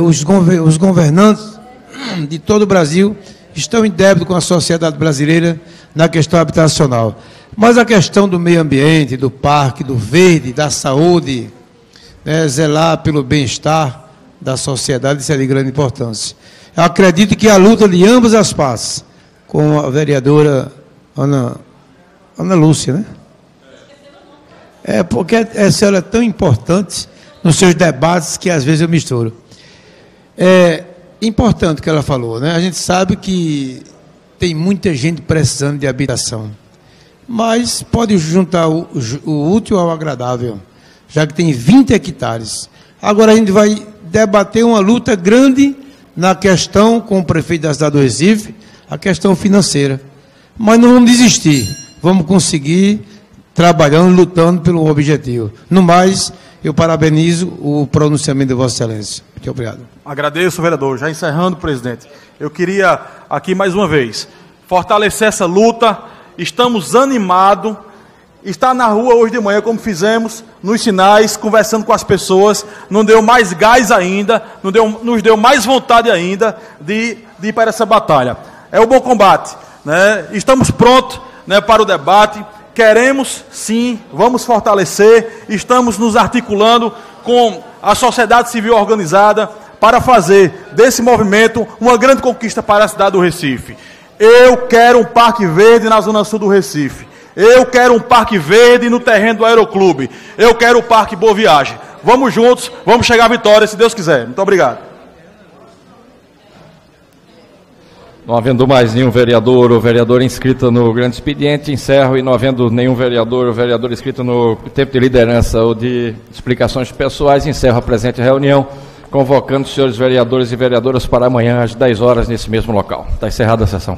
Os governantes de todo o Brasil estão em débito com a sociedade brasileira na questão habitacional. Mas a questão do meio ambiente, do parque, do verde, da saúde, né, zelar pelo bem-estar da sociedade, isso é de grande importância. Eu acredito que a luta de ambas as partes, com a vereadora Ana Lúcia, né? É porque a senhora é tão importante nos seus debates que às vezes eu misturo. É importante o que ela falou, né? A gente sabe que tem muita gente precisando de habitação, mas pode juntar o útil ao agradável, já que tem 20 hectares. Agora a gente vai debater uma luta grande na questão com o prefeito da cidade do Recife, a questão financeira. Mas não vamos desistir, vamos conseguir trabalhando, lutando pelo objetivo. No mais, eu parabenizo o pronunciamento de Vossa Excelência. Muito obrigado. Agradeço, vereador. Já encerrando, presidente, eu queria aqui mais uma vez fortalecer essa luta. Estamos animados. Estar na rua hoje de manhã, como fizemos, nos sinais, conversando com as pessoas, não deu mais gás ainda, nos deu mais vontade ainda de ir para essa batalha. É o bom combate, né? Estamos prontos, né, para o debate, queremos sim, vamos fortalecer, estamos nos articulando com a sociedade civil organizada para fazer desse movimento uma grande conquista para a cidade do Recife. Eu quero um Parque Verde na Zona Sul do Recife. Eu quero um Parque Verde no terreno do Aeroclube. Eu quero o Parque Boa Viagem. Vamos juntos, vamos chegar à vitória, se Deus quiser. Muito obrigado. Não havendo mais nenhum vereador ou vereadora inscrita no grande expediente, encerro, e não havendo nenhum vereador ou vereadora inscrito no tempo de liderança ou de explicações pessoais, encerro a presente reunião. convocando os senhores vereadores e vereadoras para amanhã às 10 horas nesse mesmo local. Está encerrada a sessão.